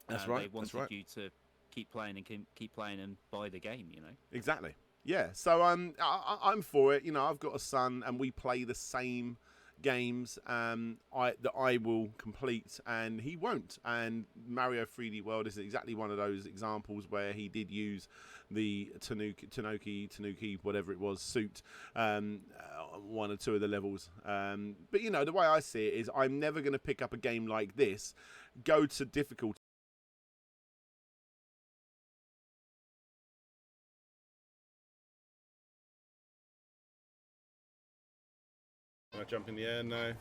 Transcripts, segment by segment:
That's right. They That's wanted right. you to keep playing and keep playing and buy the game. Exactly. Yeah. So I'm for it. You know, I've got a son, and we play the same games that I will complete and he won't. And Mario 3D World is exactly one of those examples where he did use the Tanuki, whatever it was, suit, one or two of the levels. But you know, the way I see it is, I'm never going to pick up a game like this, go to difficulty. Can I jump in the air? No.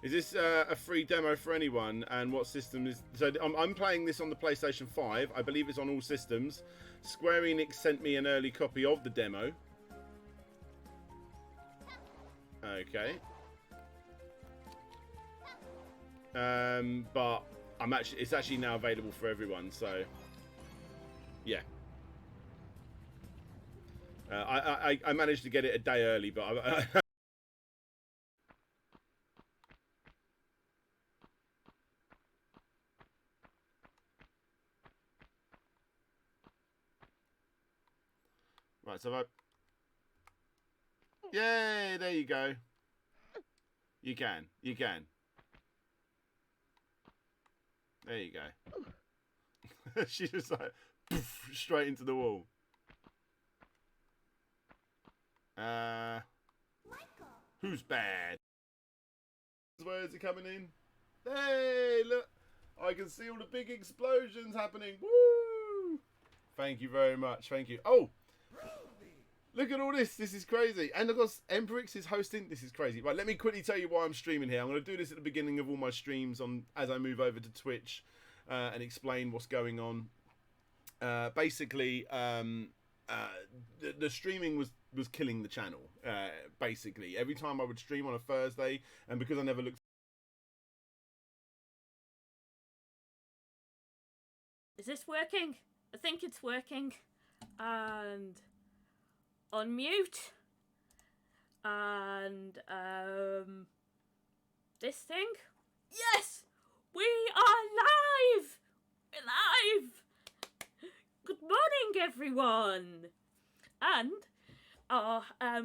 Is this a free demo for anyone? And what system is... So I'm playing this on the PlayStation 5. I believe it's on all systems. Square Enix sent me an early copy of the demo. Okay. But it's actually now available for everyone, so... Yeah. I managed to get it a day early, but... Right, so if I... Yay, there you go. You can. There you go. She just like, poof, straight into the wall. Who's bad? Where is it coming in? Hey, look. I can see all the big explosions happening. Woo! Thank you very much. Thank you. Oh! Look at all this. This is crazy. And of course, Emperix is hosting. This is crazy. Right, let me quickly tell you why I'm streaming here. I'm going to do this at the beginning of all my streams as I move over to Twitch and explain what's going on. Basically, the streaming was killing the channel. Basically, every time I would stream on a Thursday, and because I never looked... Is this working? I think it's working. And... unmute. And, this thing? Yes! We are live! We're live! Good morning, everyone! And,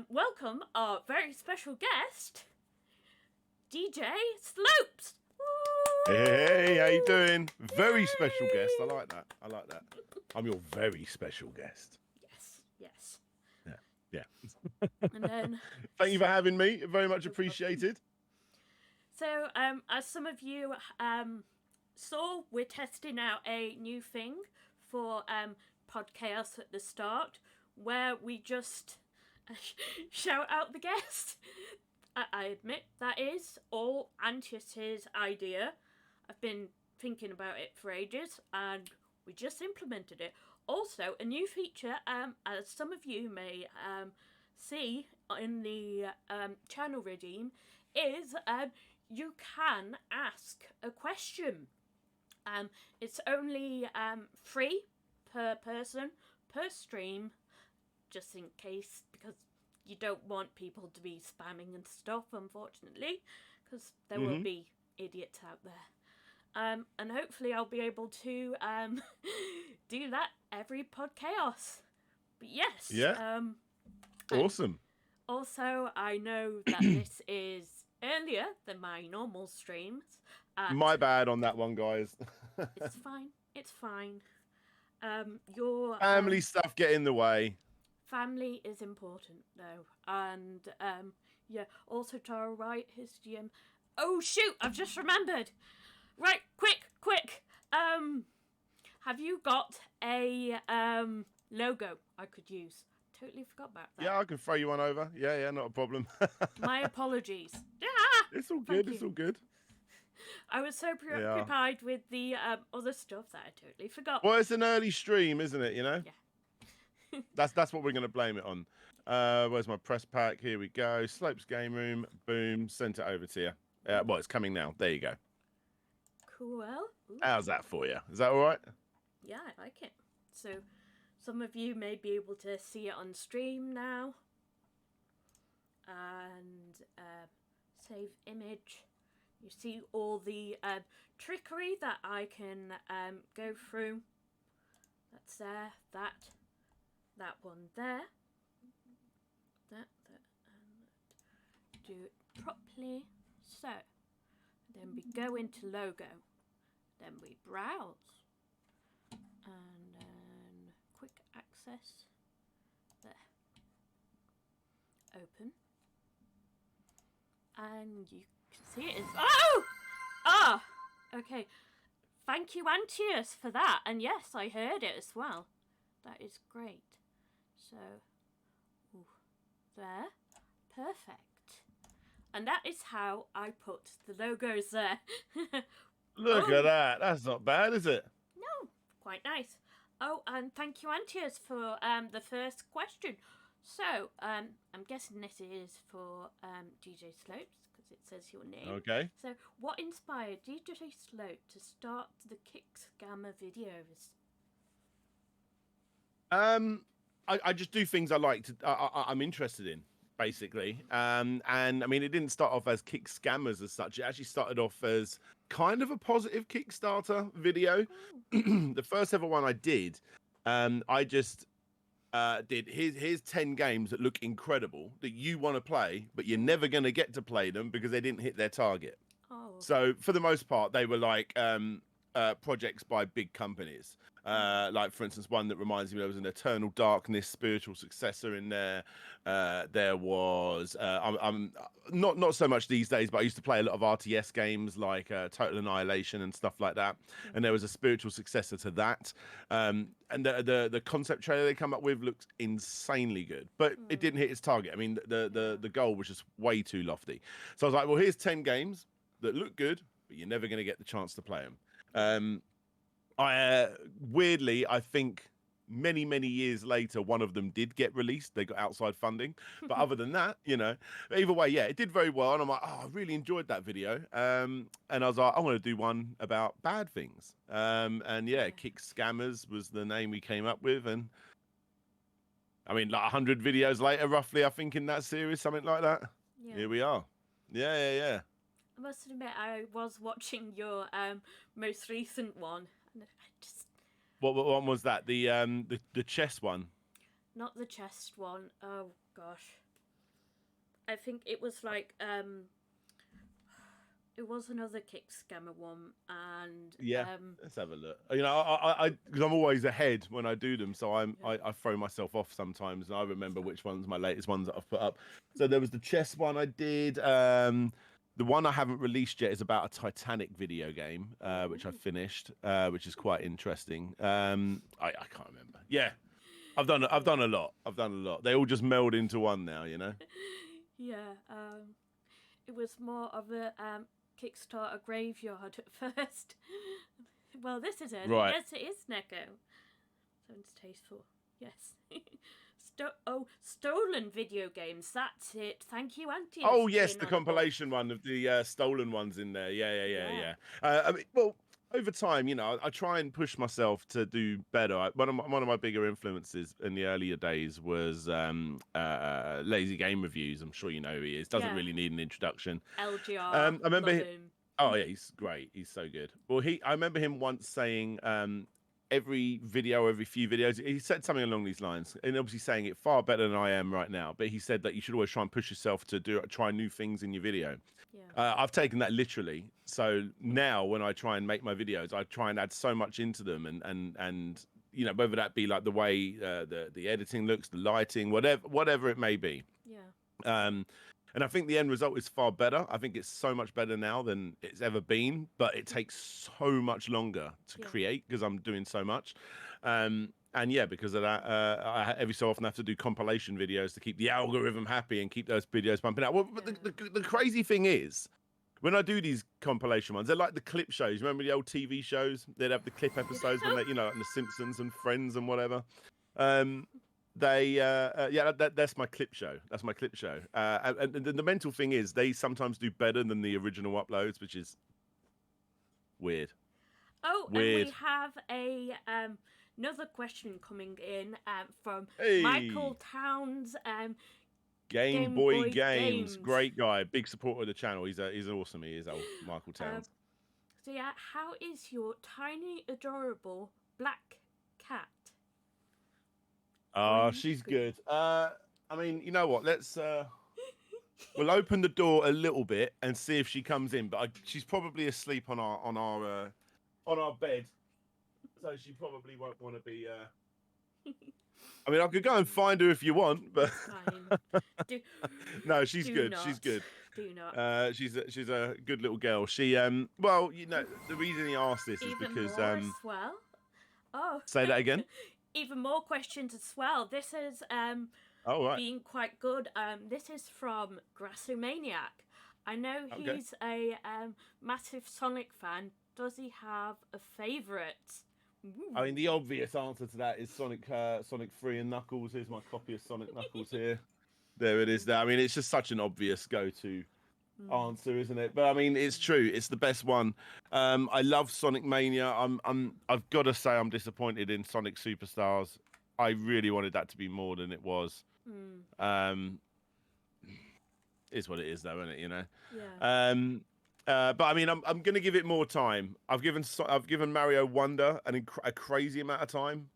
welcome our very special guest, DJ Slopes! Woo! Hey, how you doing? Very special guest. I like that. I'm your very special guest. Yes. Yeah. And then... Thank you for having me. Very much appreciated. So, as some of you saw, we're testing out a new thing for Podchaos at the start, where we just shout out the guest. I admit that is all Antius's idea. I've been thinking about it for ages, and we just implemented it. Also, a new feature, as some of you may see in the channel redeem, is you can ask a question. It's only free per person, per stream, just in case, because you don't want people to be spamming and stuff, unfortunately, because there will be idiots out there. And hopefully I'll be able to do that every Podchaos. But yes. Yeah. Awesome. Also, I know that this is earlier than my normal streams. My bad on that one, guys. It's fine. Your family stuff get in the way. Family is important, though. And, yeah, also Tara Wright, his GM. Oh, shoot, I've just remembered. Right, quick. Have you got a logo I could use? Totally forgot about that. Yeah, I can throw you one over. Yeah, not a problem. My apologies. It's all good. It's all good. I was so preoccupied with the other stuff that I totally forgot. Well, it's an early stream, isn't it? You know. Yeah. that's what we're going to blame it on. Where's my press pack? Here we go. Slopes Game Room. Boom. Sent it over to you. Well, it's coming now. There you go. Cool. Ooh. How's that for you? Is that all right? Yeah, I like it. So, some of you may be able to see it on stream now. And save image. You see all the trickery that I can go through. That's there. That one there. That. Do it properly. So, then we go into logo. Then we browse. And then quick access. There. Open. And you can see it is. Oh! Ah! Okay. Thank you, Antius, for that. And yes, I heard it as well. That is great. So, ooh, there. Perfect. And that is how I put the logos there. Look at that. That's not bad, is it? No, quite nice. Oh, and thank you, Antius, for the first question. So, I'm guessing this is for DJ Slopes, because it says your name. Okay. So, what inspired DJ Slope to start the Kick Scammer videos? I just do things I like to. I'm interested in, basically. And I mean, it didn't start off as Kick Scammers as such. It actually started off as kind of a positive Kickstarter video. The first ever one I did, I just did here's 10 games that look incredible that you want to play, but you're never going to get to play them because they didn't hit their target. Oh. So for the most part, they were like projects by big companies. Like, for instance, one that reminds me, there was an Eternal Darkness spiritual successor in there. There was, I'm not so much these days, but I used to play a lot of RTS games like Total Annihilation and stuff like that. And there was a spiritual successor to that. And the concept trailer they come up with looks insanely good, but it didn't hit its target. I mean, the goal was just way too lofty. So I was like, well, here's 10 games that look good, but you're never going to get the chance to play them. Weirdly, I think many years later, one of them did get released. They got outside funding, but other than that, either way, yeah, it did very well. And I'm like, oh, I really enjoyed that video. And I was like, I want to do one about bad things. And yeah, Kick Scammers was the name we came up with. And I mean, like 100 videos later, roughly, I think in that series, something like that. Yeah. Here we are. Yeah. I must admit, I was watching your most recent one, and I just... What one was that? The chess one? Not the chest one. Oh gosh, I think it was like it was another Kick Scammer one, and yeah. Let's have a look. I because I'm always ahead when I do them, so I throw myself off sometimes, and I remember which ones my latest ones that I've put up. So there was the chess one I did. The one I haven't released yet is about a Titanic video game, which I finished, which is quite interesting. I can't remember. Yeah, I've done a lot. They all just meld into one now, Yeah, it was more of a Kickstarter graveyard at first. Well, this is it. Right. Yes, it is Neko. Sounds tasteful. Yes. Stolen video games. That's it. Thank you, Auntie. Oh yes, the compilation one of the stolen ones in there. Yeah. I mean, well, over time, I try and push myself to do better. One of my bigger influences in the earlier days was Lazy Game Reviews. I'm sure you know who he is. Doesn't really need an introduction. LGR. I remember him. Oh yeah, he's great. He's so good. Well, I remember him once saying, every few videos, he said something along these lines, and obviously saying it far better than I am right now. But he said that you should always try and push yourself to try new things in your video. Yeah. I've taken that literally. So now when I try and make my videos, I try and add so much into them, and whether that be like the way the editing looks, the lighting, whatever it may be. Yeah. And I think the end result is far better. I think it's so much better now than it's ever been, but it takes so much longer to create because I'm doing so much. And yeah, because of that, I every so often have to do compilation videos to keep the algorithm happy and keep those videos pumping out. Well, but the crazy thing is, when I do these compilation ones, they're like the clip shows. Remember the old TV shows? They'd have the clip episodes when they, like The Simpsons and Friends and whatever. That's my clip show. That's my clip show. And the mental thing is, they sometimes do better than the original uploads, which is weird. Oh, weird. And we have another question coming in from Hey. Michael Towns. Game Game Boy Boy Games. Games. Great guy. Big supporter of the channel. He's awesome. He is, old Michael Towns. So yeah, how is your tiny, adorable black cat? Oh, she's good. I mean, you know what? We'll open the door a little bit and see if she comes in. But she's probably asleep on our bed, so she probably won't want to be. I mean, I could go and find her if you want, but Fine. no, she's do good. Not. She's good. Do not. She's a good little girl. She well, you know, the reason he asked this is Even because more as well. Oh. say that again. Even more questions as well. This is Oh, right. being quite good. This is from Grassomaniac. I know Okay. he's a massive Sonic fan. Does he have a favourite? I mean, the obvious answer to that is Sonic 3 and Knuckles. Here's my copy of Sonic Knuckles here. There it is. There. I mean, it's just such an obvious go-to answer, isn't it? But I mean, it's true. It's the best one. I love Sonic Mania. I've got to say, I'm disappointed in Sonic Superstars. I really wanted that to be more than it was. It's what it is, though, isn't it? You know. Yeah. But I mean, I'm going to give it more time. I've given Mario Wonder a crazy amount of time.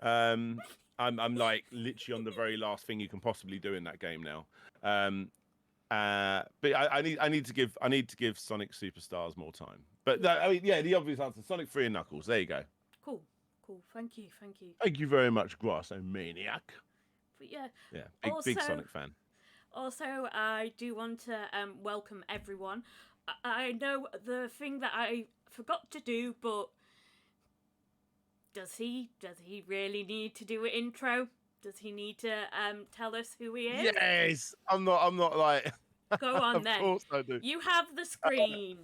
I'm like literally on the very last thing you can possibly do in that game now. But I need to give Sonic Superstars more time. But I mean, yeah, the obvious answer: Sonic 3 and Knuckles. There you go. Cool. Thank you. Thank you very much, Grassomaniac. But yeah. Yeah, big Sonic fan. Also, I do want to welcome everyone. I know the thing that I forgot to do, but does he really need to do an intro? Does he need to tell us who he is? Yes, I'm not like. Go on then. Of course I do. You have the screen.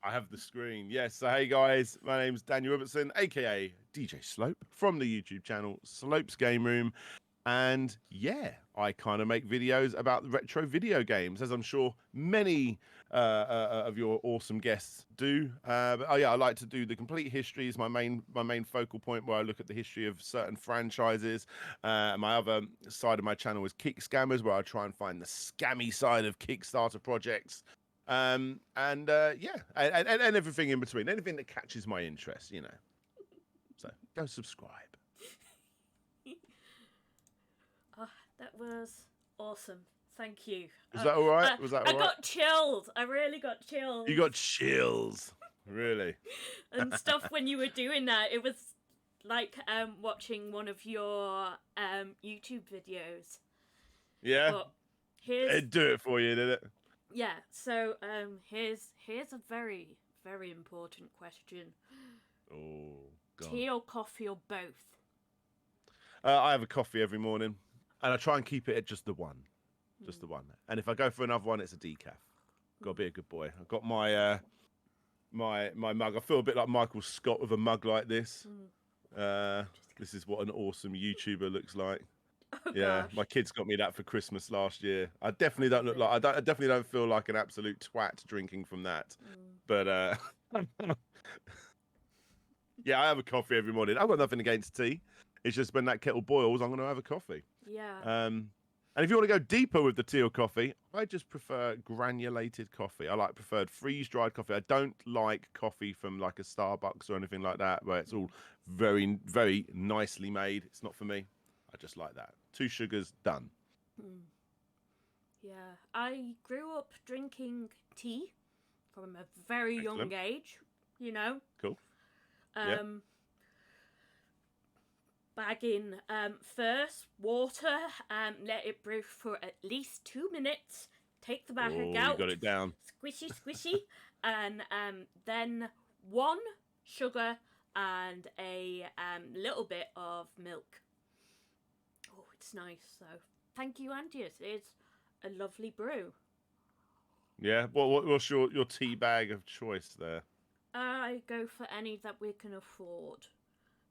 I have the screen. Yes. So hey guys, my name's Daniel Robertson, aka DJ Slope, from the YouTube channel Slopes Game Room. And yeah, I kind of make videos about retro video games, as I'm sure many of your awesome guests do. But oh yeah, I like to do the complete history is my main focal point, where I look at the history of certain franchises. My other side of my channel is Kick Scammers, where I try and find the scammy side of Kickstarter projects. And everything in between, anything that catches my interest, you know. So go subscribe. Oh, that was awesome. Thank you. Was that all right? Was that all right? I got chills. I really got chills. You got chills. Really? And stuff when you were doing that. It was like watching one of your YouTube videos. Yeah. But here's... It'd do it for you, did it? Yeah. So here's a very, very important question. Oh, God. Tea or coffee or both? I have a coffee every morning, and I try and keep it at just the one. Just the one. And if I go for another one, it's a decaf. Got to be a good boy. I've got my my mug. I feel a bit like Michael Scott with a mug like this. This is what an awesome YouTuber looks like. Oh, yeah, gosh. my kids got me that for Christmas last year. I definitely don't look like I definitely don't feel like an absolute twat drinking from that. But yeah, I have a coffee every morning. I've got nothing against tea. It's just when that kettle boils, I'm going to have a coffee. Yeah. And if you want to go deeper with the tea or coffee, I just prefer granulated coffee. I preferred freeze-dried coffee. I don't like coffee from like a Starbucks or anything like that, where it's all very, very nicely made. It's not for me. I just like that. 2 sugars, done. Yeah. I grew up drinking tea from a very young age, you know. Cool. Bagging first water, let it brew for at least 2 minutes. Take the bag out. You got it down. Squishy, and then 1 sugar and a little bit of milk. Oh, it's nice. So thank you, Andy. It's a lovely brew. Yeah. What's your tea bag of choice there? I go for any that we can afford.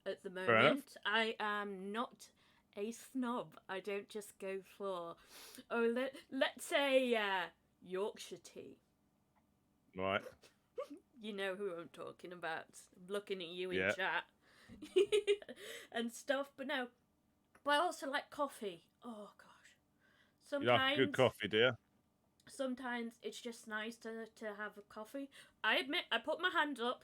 At the Fair enough. moment, I am not a snob. I don't just go for, let's say Yorkshire tea. Right. You know who I'm talking about. I'm looking at you in Yeah. chat and stuff. But no, but I also like coffee. Oh gosh, You like a good coffee, dear? Sometimes it's just nice to have a coffee. I admit, I put my hand up.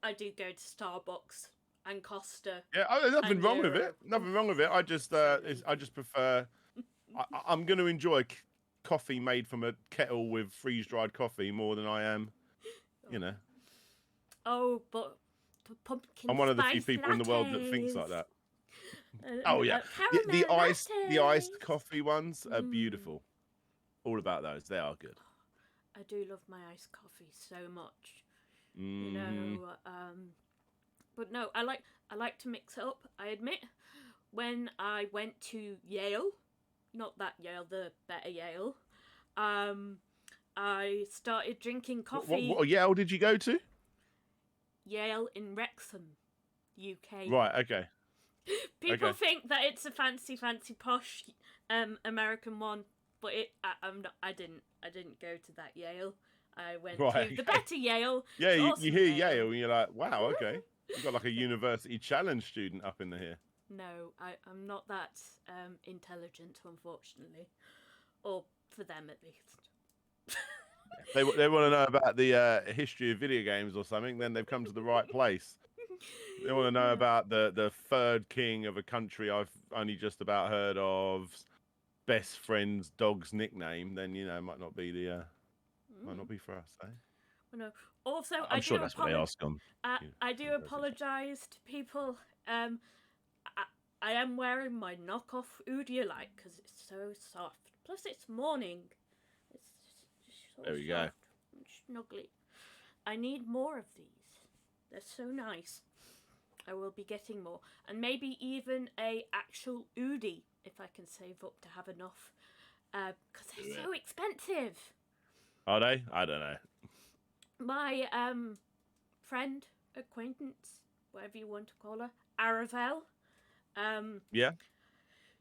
I do go to Starbucks and Costa. Yeah, there's nothing and wrong with Euro. it. Nothing wrong with it. I just prefer. I'm going to enjoy coffee made from a kettle with freeze-dried coffee more than I am, you know. Oh, but the pumpkin I'm one of the few spice people in the world that thinks like that. Oh yeah, the caramel iced lattes. coffee ones are beautiful. All about those. They are good. I do love my iced coffee so much. Mm-hmm. You know, but no, I like to mix it up. I admit, when I went to Yale, not that Yale, the better Yale, I started drinking coffee. What Yale did you go to? Yale in Wrexham, UK. Right. Okay. People think that it's a fancy posh American one, but I didn't go to that Yale. I went to the better Yale. Yeah, you hear Yale and you're like, wow, okay. You've got like a university challenge student up in here. No, I'm not that intelligent, unfortunately, or for them at least. They want to know about the history of video games or something. Then they've come to the right place. They want to know about the third king of a country I've only just about heard of, best friend's dog's nickname. Then it might not be for us, eh? Well, no. Also, I'm sure that's what they ask on. I do apologise to people. I am wearing my knockoff Oodialite because it's so soft. Plus, it's morning. It's so there we go. And snuggly. I need more of these. They're so nice. I will be getting more, and maybe even a actual Oodie if I can save up to have enough. Because they're so expensive. Are they? I don't know. My friend, acquaintance, whatever you want to call her, Aravel. Yeah,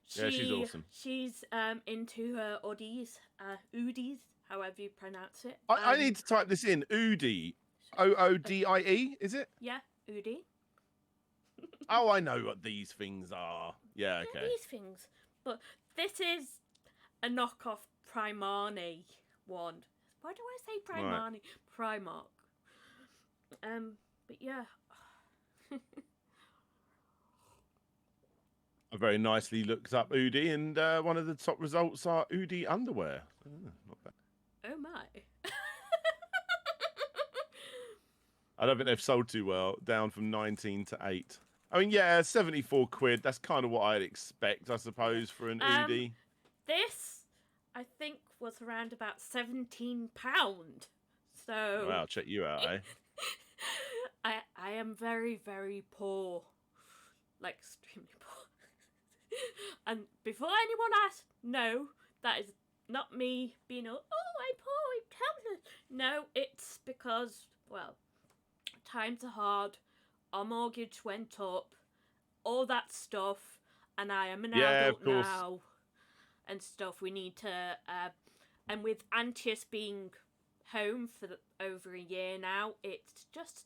she's awesome. She's into her Oodies, however you pronounce it. I need to type this in. Oodie, OODIE, is it? Yeah, Oodie. Oh, I know what these things are. Yeah, okay. These things, but this is a knockoff Primani one. Why do I say Primani? Right. Primark. But yeah. I very nicely looked up Oodie, and one of the top results are Oodie underwear. Not bad. Oh my. I don't think they've sold too well, down from 19 to 8. I mean, yeah, 74 quid. That's kind of what I'd expect, I suppose, for an Oodie. This, I think, was around about £17. So. Wow, check you out, eh? I am very, very poor. Like, extremely poor. And before anyone asks, no, that is not me being I'm poor, I'm helpless. No, it's because, well, times are hard, our mortgage went up, all that stuff, and I am an adult now, and stuff. We need to, and with Antius being home for over a year now, it's just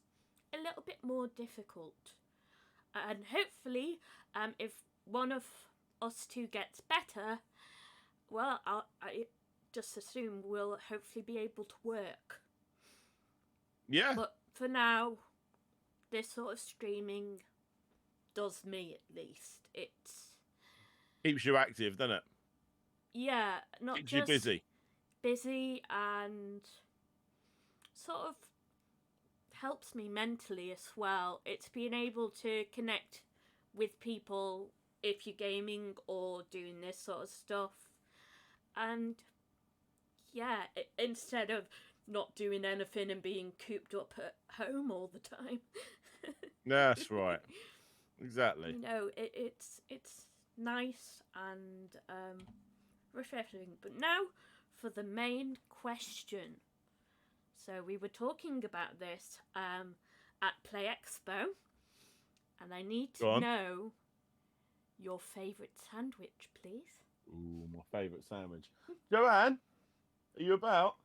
a little bit more difficult. And hopefully, if one of us two gets better, well, I just assume we'll hopefully be able to work. Yeah. But for now, this sort of streaming does me, at least. It's keeps you active, doesn't it? Yeah, not keeps just you busy. Busy and sort of helps me mentally as well. It's being able to connect with people if you're gaming or doing this sort of stuff. And yeah, instead of not doing anything and being cooped up at home all the time. That's right. Exactly. You know, it's nice and refreshing. But now for the main question. So we were talking about this at Play Expo, and I need to know your favourite sandwich, please. Ooh, my favourite sandwich. Joanne, are you about?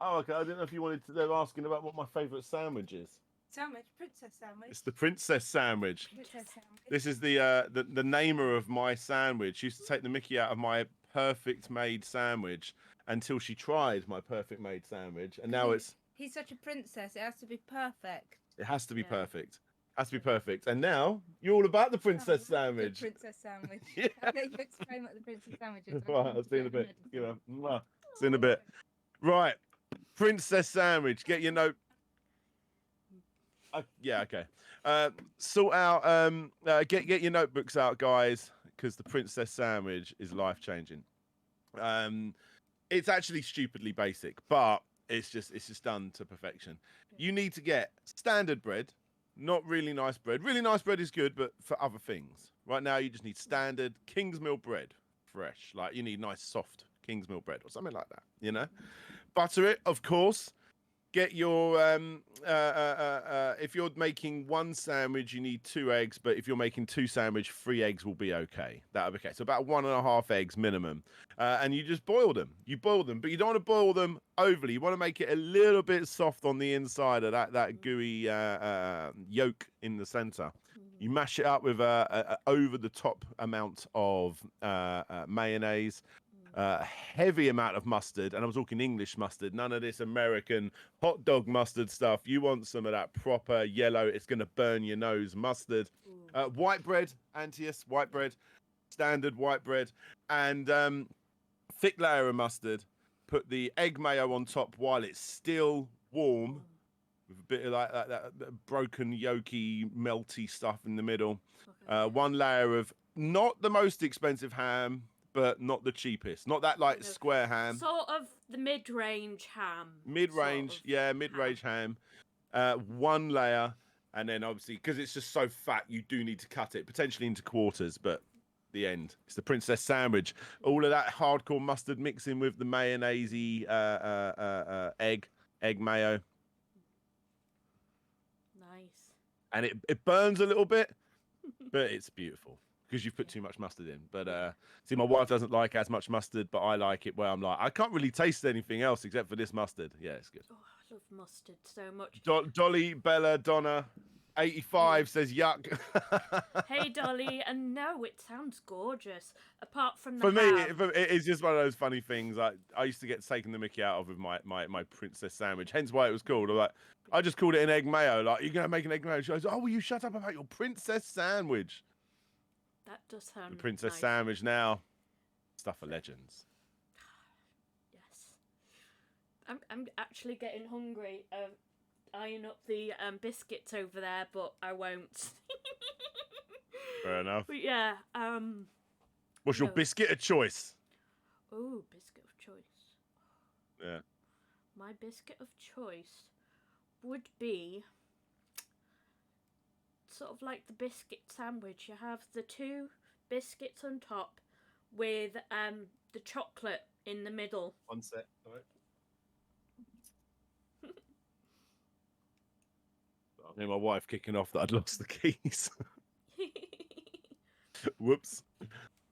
Oh, okay. I didn't know if you wanted to. They're asking about what my favourite sandwich is. Sandwich, princess sandwich. It's the princess sandwich. Princess sandwich. This is the namer of my sandwich. She used to take the mickey out of my perfect made sandwich until she tried my perfect made sandwich, and now He's such a princess. It has to be perfect. it has to be Yeah. perfect. Has to be perfect. And now you're all about the princess sandwich. The princess sandwich. Yeah. Okay, you explain what the princess sandwich is. Right, I'll see you in a bit. You know, see you in a bit. Right, princess sandwich. Get your note. Yeah, okay. Sort out. Get your notebooks out, guys, because the princess sandwich is life changing. It's actually stupidly basic, but it's just done to perfection. You need to get standard bread, not really nice bread. Really nice bread is good, but for other things. Right now, you just need standard Kingsmill bread, fresh. Like you need nice soft Kingsmill bread or something like that. You know, butter it, of course. Get your if you're making one sandwich, you need 2 eggs. But if you're making 2 sandwich, 3 eggs will be okay. That'll be okay. So about 1.5 eggs minimum, and you just boil them. You boil them, but you don't want to boil them overly. You want to make it a little bit soft on the inside of that gooey yolk in the center. You mash it up with a over the top amount of mayonnaise. Heavy amount of mustard, and I'm talking English mustard, none of this American hot dog mustard stuff. You want some of that proper yellow, it's going to burn your nose mustard. White bread, Antius, white bread, standard white bread, and thick layer of mustard. Put the egg mayo on top while it's still warm, with a bit of like that broken yolky melty stuff in the middle. Okay. 1 layer of not the most expensive ham, but not the cheapest. Not that like square ham. Sort of the mid-range ham. Mid-range, sort of yeah, mid-range ham. 1 layer, and then obviously because it's just so fat, you do need to cut it potentially into quarters. But the end, it's the princess sandwich. All of that hardcore mustard mixing with the mayonnaise-y egg mayo, Nice. and it burns a little bit, but it's beautiful. Because you've put too much mustard in. But see, my wife doesn't like as much mustard, but I like it where I'm like, I can't really taste anything else except for this mustard. Yeah, it's good. Oh, I love mustard so much. Dolly, Bella, Donna, 85 says yuck. Hey, Dolly, and no, it sounds gorgeous. Apart from the For me, ham. it's just one of those funny things. Like I used to get taken the mickey out of with my princess sandwich. Hence why it was called. I just called it an egg mayo. Like, you're going to make an egg mayo? She goes, oh, will you shut up about your princess sandwich? That does sound The princess nice. sandwich now. Stuff for legends. Yes. I'm actually getting hungry. Eyeing up the biscuits over there, but I won't. Fair enough. But yeah, What's your no. biscuit of choice? Oh, biscuit of choice. Yeah. My biscuit of choice would be sort of like the biscuit sandwich. You have the 2 biscuits on top with the chocolate in the middle. One sec. All right. I hear my wife kicking off that I'd lost the keys. Whoops.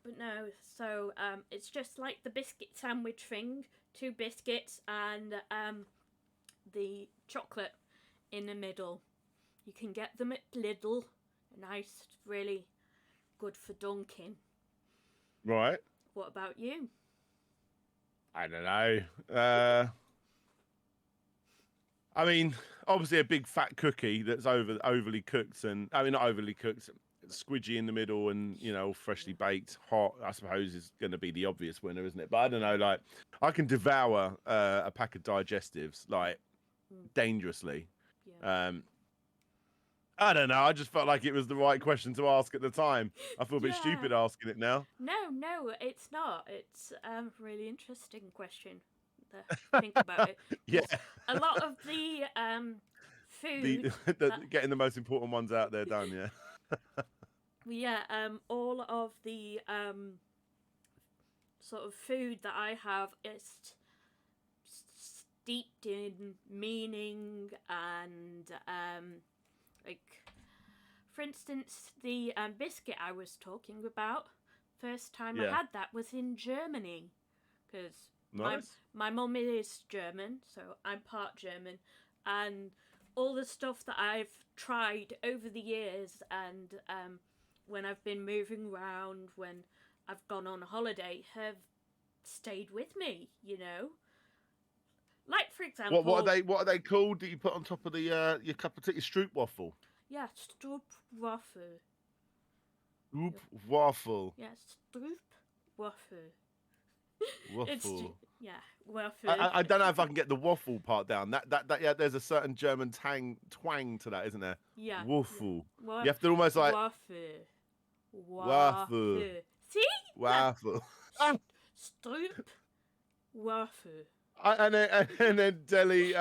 But no, so it's just like the biscuit sandwich thing. 2 biscuits and the chocolate in the middle. You can get them at Lidl. Nice, really good for dunking. Right. What about you? I don't know. I mean, obviously a big fat cookie that's overly cooked, and I mean not overly cooked, squidgy in the middle, and freshly baked, hot. I suppose is going to be the obvious winner, isn't it? But I don't know. Like, I can devour a pack of digestives like dangerously. Yeah. I don't know. I just felt like it was the right question to ask at the time. I feel a bit stupid asking it now. No, it's not. It's a really interesting question. Think about it. Yeah. A lot of the food. Getting the most important ones out there done. Yeah. Yeah. All of the sort of food that I have is steeped in meaning and like, for instance, the biscuit I was talking about. First time I had that was in Germany, because Nice. my mum is German, so I'm part German, and all the stuff that I've tried over the years, and when I've been moving around, when I've gone on holiday, have stayed with me. Like, for example, What are they called that you put on top of the your cup of tea? Stroop waffle. Yeah, Stroop waffle. Stroop waffle. Yeah, Stroop waffle. Waffle. Yeah, waffle. I don't know if I can get the waffle part down. That yeah, there's a certain German twang to that, isn't there? Yeah. Waffle. Wa- You have to almost like waffle. waffle. See? Waffle. Stroop waffle. And then Dolly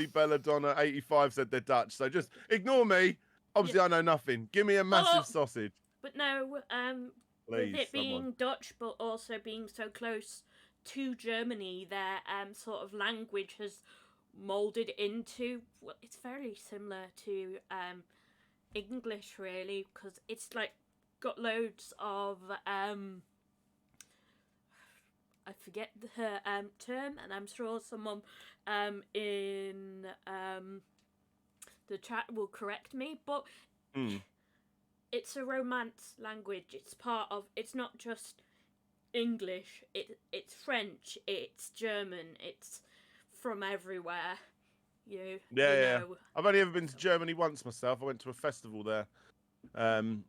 Belladonna 85 said they're Dutch. So just ignore me. Obviously, I know nothing. Give me a massive sausage. But no, Please, with it being someone. Dutch, but also being so close to Germany, their sort of language has molded into. Well, it's very similar to English, really, because it's like got loads of I forget her term, and I'm sure someone in the chat will correct me, but it's a Romance language. It's part of. It's not just English. It's French. It's German. It's from everywhere. You know. I've only ever been to Germany once myself. I went to a festival there. Man,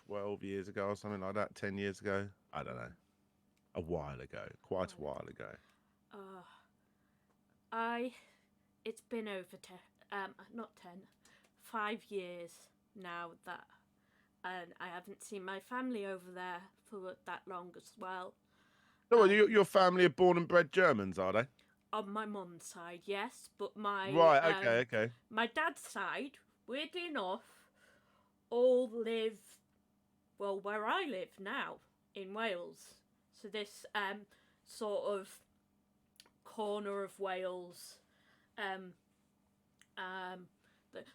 12 years ago or something like that. 10 years ago. I don't know. A while ago. Quite a while ago. It's been over 5 years now that, and I haven't seen my family over there for that long as well. So your family are born and bred Germans, are they? On my mum's side, yes, but my Okay. my dad's side, weirdly enough, all live where I live now in Wales. So this sort of corner of Wales.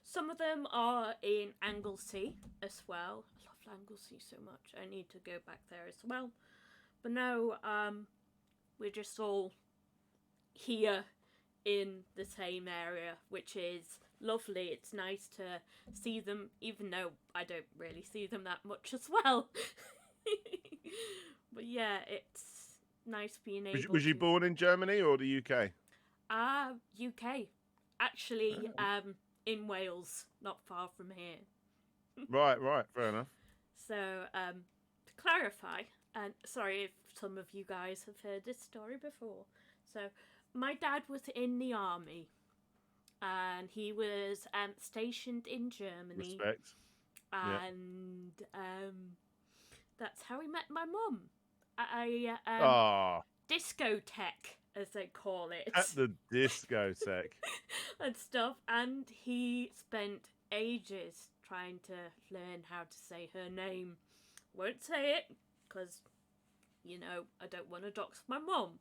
Some of them are in Anglesey as well. I love Anglesey so much. I need to go back there as well. But no, we're just all here in the same area, which is lovely. It's nice to see them, even though I don't really see them that much as well. But yeah, it's nice being able. Was you born in Germany or the UK? UK. Actually, in Wales, not far from here. Right, fair enough. So, to clarify, and sorry if some of you guys have heard this story before. So, my dad was in the army, and he was stationed in Germany. Respect. And that's how he met my mum. Discotheque, as they call it. At the discotheque. And stuff, and he spent ages trying to learn how to say her name. Won't say it, because, I don't want to dox my mum.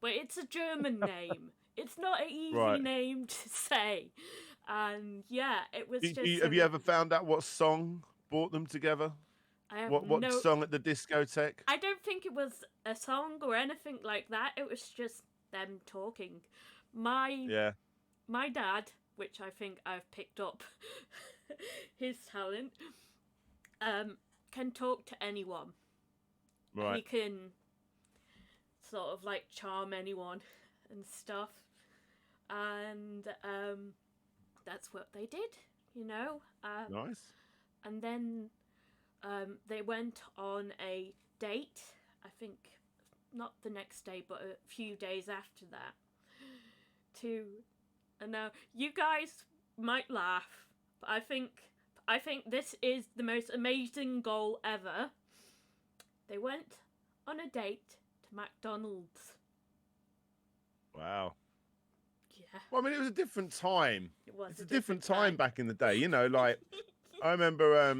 But it's a German name. It's not an easy name to say. And yeah, it was just... Have you ever found out what song brought them together? What song at the discotheque? I don't think it was a song or anything like that. It was just them talking. My dad, which I think I've picked up his talent, can talk to anyone. Right. He can sort of like charm anyone and stuff. And that's what they did, Nice. And then they went on a date, I think not the next day, but a few days after that. And now you guys might laugh, but I think this is the most amazing goal ever. They went on a date to McDonald's. Wow. Yeah. Well, I mean, it was a different time. It's a different time back in the day, like I remember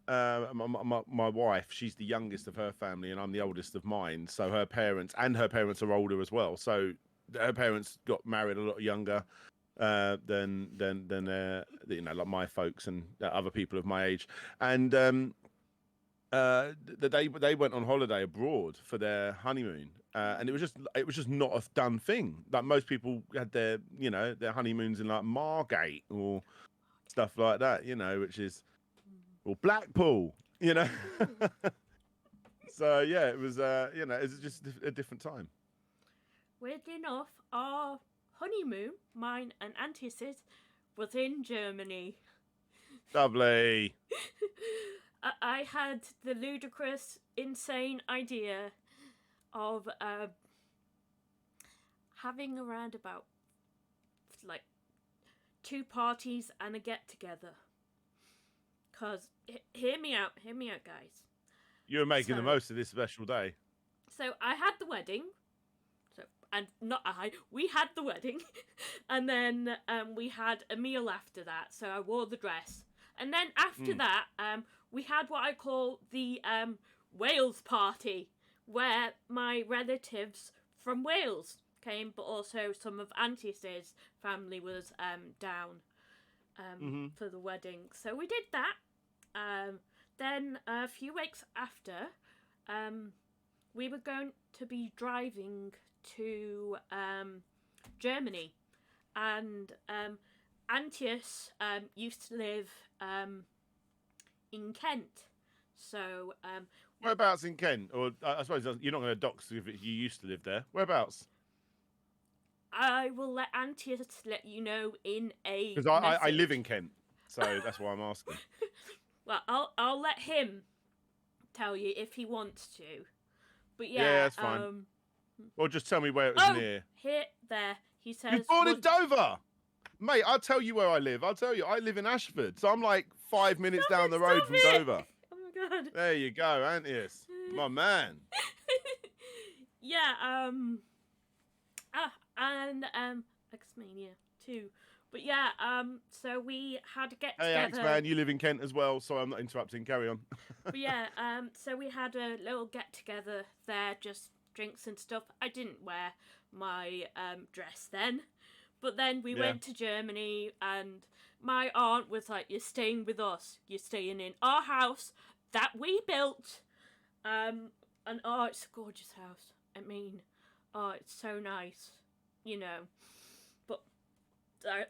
my wife, she's the youngest of her family and I'm the oldest of mine. So her parents are older as well. So her parents got married a lot younger than like my folks and other people of my age. And they went on holiday abroad for their honeymoon, and it was just not a done thing. Like most people had their their honeymoons in like Margate or stuff like that, which is or Blackpool, So yeah, it was it was just a different time. Weirdly enough, our honeymoon, mine and Antioch's, was in Germany. Lovely. I had the ludicrous, insane idea of having around about like 2 parties and a get together. Cause hear me out, guys. You were making the most of this special day. So I had the wedding. We had the wedding, and then we had a meal after that. So I wore the dress, and then after that, we had what I call the Wales party, where my relatives from Wales came, but also some of Antioch's family was down for the wedding. So we did that. Then a few weeks after, we were going to be driving to Germany, and Antioch used to live in Kent. So whereabouts in Kent? Or I suppose you're not going to dox if you used to live there. Whereabouts? I will let Antioch let you know in a because I live in Kent, so that's why I'm asking. Well, I'll let him tell you if he wants to. But yeah, that's fine. Or just tell me where it was near. Here, there. He says. You're born in Dover, mate. I'll tell you where I live. I'll tell you. I live in Ashford, so I'm like 5 minutes down the road from Dover. Oh my god. There you go, Antius, my man. Yeah. And X-Mania too. But yeah, so we had to get together. Hey, X-Man, you live in Kent as well, so I'm not interrupting. Carry on. But yeah, so we had a little get-together there, just drinks and stuff. I didn't wear my dress then. But then we went to Germany, and my aunt was like, you're staying with us. You're staying in our house that we built. And oh, it's a gorgeous house. I mean, oh, it's so nice. But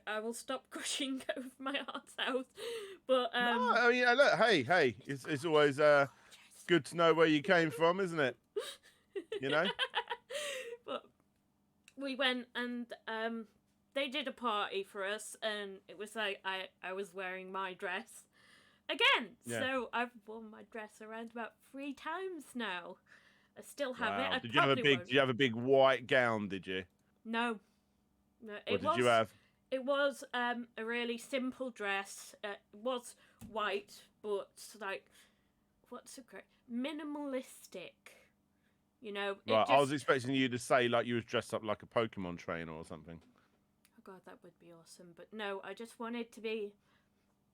I will stop gushing over my aunt's house. But no, I mean, look, hey, it's always good to know where you came from, isn't it? But we went, and they did a party for us, and it was like I was wearing my dress again. Yeah. So I've worn my dress around about 3 times now. I still have it. Did you have a big white gown? Did you? No. What did you have? It was a really simple dress. It was white, but like, what's the correct? Minimalistic. Right, I was expecting you to say like you was dressed up like a Pokemon trainer or something. Oh god, that would be awesome. But no, I just wanted to be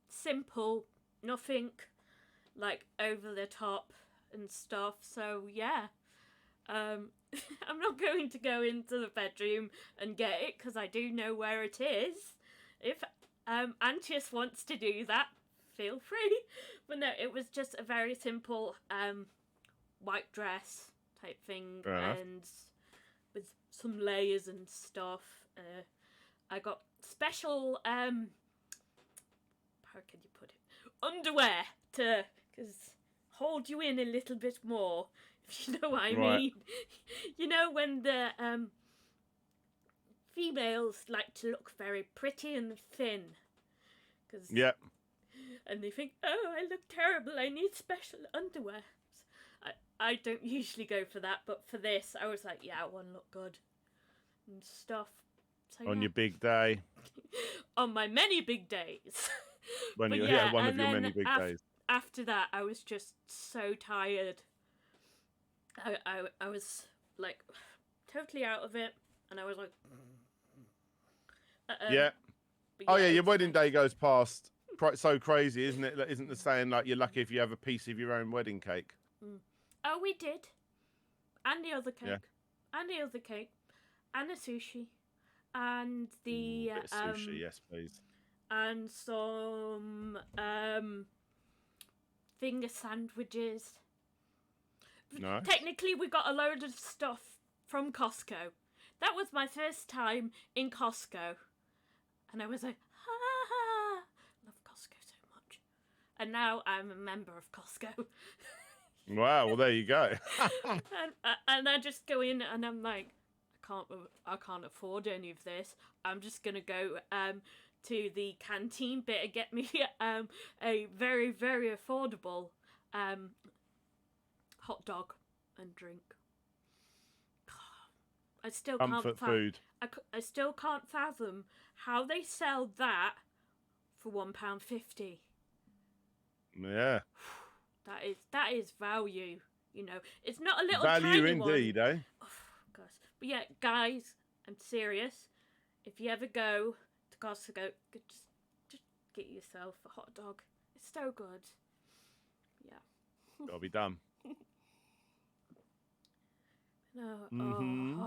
simple, nothing like over the top and stuff. So yeah. I'm not going to go into the bedroom and get it because I do know where it is. If Antioch wants to do that, feel free. But no, it was just a very simple white dress type thing, and with some layers and stuff. I got special how can you put it, underwear to hold you in a little bit more. If you know what I mean. When the females like to look very pretty and thin. And they think, oh, I look terrible, I need special underwear. I don't usually go for that, but for this, I was like, yeah, I want to look good. And stuff. So, on your big day. On my many big days. One of your many big days. After that, I was just so tired. I was like totally out of it, and I was like, yeah. Your wedding day goes past so crazy, isn't it? Isn't the saying like you're lucky if you have a piece of your own wedding cake? Oh, we did, and the other cake, and the other cake, and the sushi, and the sushi, yes, please, and some finger sandwiches. Nice. Technically, we got a load of stuff from Costco. That was my first time in Costco. And I was like, ha! Love Costco so much. And now I'm a member of Costco. Wow. Well, there you go. and I just go in and I'm like, I can't afford any of this. I'm just gonna go to the canteen bit and get me a very, very affordable hot dog and drink. I still Comfort food. I still can't fathom how they sell that for £1.50. Yeah. That is value. You know, it's not a little Value tiny indeed, one. eh? Oh, gosh. But yeah, guys, I'm serious. If you ever go to Costco, just get yourself a hot dog. It's so good. Yeah. Gotta be done. No. Mhm.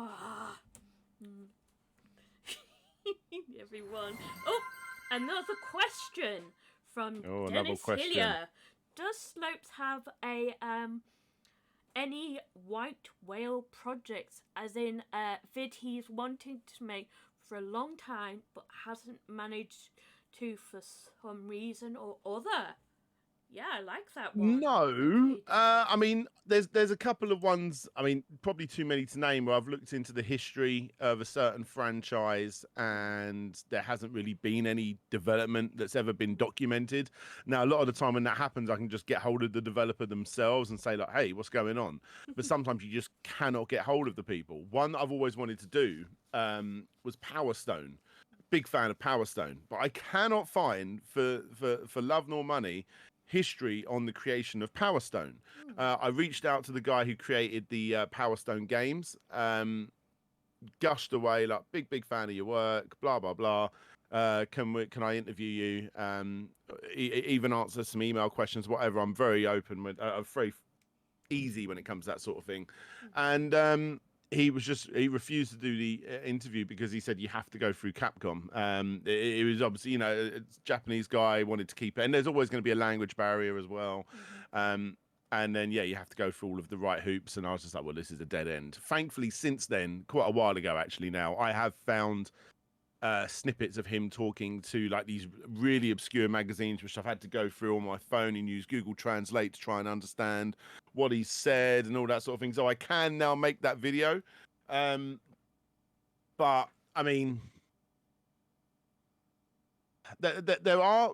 Everyone. Oh, another question from Oh, another Dennis question. Hillier. Does Slopes have a any white whale projects, as in vid he's wanting to make for a long time but hasn't managed to for some reason or other? Yeah, I like that one. No, I mean, there's a couple of ones. I mean, probably too many to name. Where I've looked into the history of a certain franchise, and there hasn't really been any development that's ever been documented. Now, a lot of the time when that happens, I can just get hold of the developer themselves and say, like, "Hey, what's going on?" But sometimes you just cannot get hold of the people. One that I've always wanted to do was Power Stone. Big fan of Power Stone, but I cannot find for love nor money history on the creation of Power Stone. I reached out to the guy who created the Power Stone games, gushed away like big fan of your work, blah blah blah. Can I interview you? Even answer some email questions, whatever. I'm very open with. I'm very easy when it comes to that sort of thing, and he refused to do the interview because he said you have to go through Capcom. It was obviously, you know, it's a Japanese guy, wanted to keep it, and there's always going to be a language barrier as well. And then yeah, you have to go through all of the right hoops, and I was just like, well, this is a dead end. Thankfully, since then, quite a while ago actually, now I have found snippets of him talking to like these really obscure magazines, which I've had to go through on my phone and use Google Translate to try and understand what he said and all that sort of thing. So I can now make that video. But I mean, there are,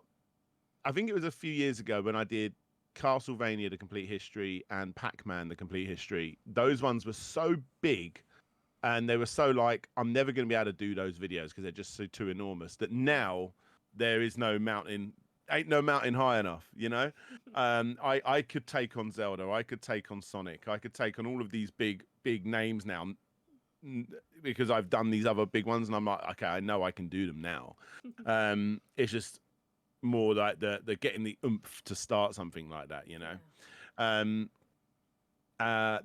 I think it was a few years ago when I did Castlevania, The Complete History, and Pac-Man, The Complete History. Those ones were so big and they were so like, I'm never going to be able to do those videos because they're just so too enormous, that now there is no mountain, ain't no mountain high enough, you know? I could take on Zelda, I could take on Sonic, I could take on all of these big names now because I've done these other big ones, and I'm like, okay, I know I can do them now. It's just more like the getting the oomph to start something like that, you know?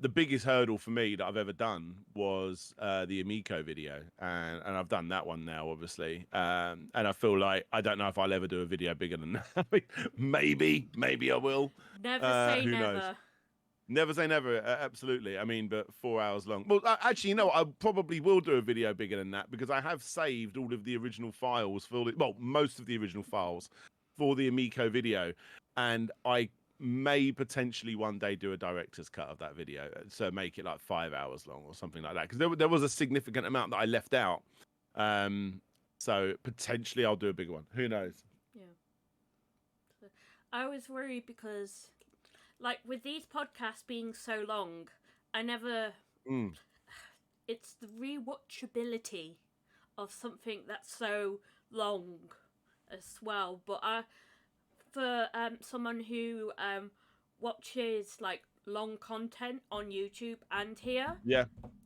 The biggest hurdle for me that I've ever done was the Amico video, and I've done that one now, obviously. And I feel like I don't know if I'll ever do a video bigger than that. maybe I will. Never say who never. knows? Never say never. Absolutely. I mean, but 4 hours long. Well, actually, you know, I probably will do a video bigger than that because I have saved all of the original files most of the original files for the Amico video, and I may potentially one day do a director's cut of that video, so make it like 5 hours long or something like that, because there was a significant amount that I left out. So potentially I'll do a bigger one. Who knows? Yeah. So I was worried because, like, with these podcasts being so long, I never. It's the rewatchability of something that's so long as well. But for someone who watches like long content on YouTube and here, Yeah.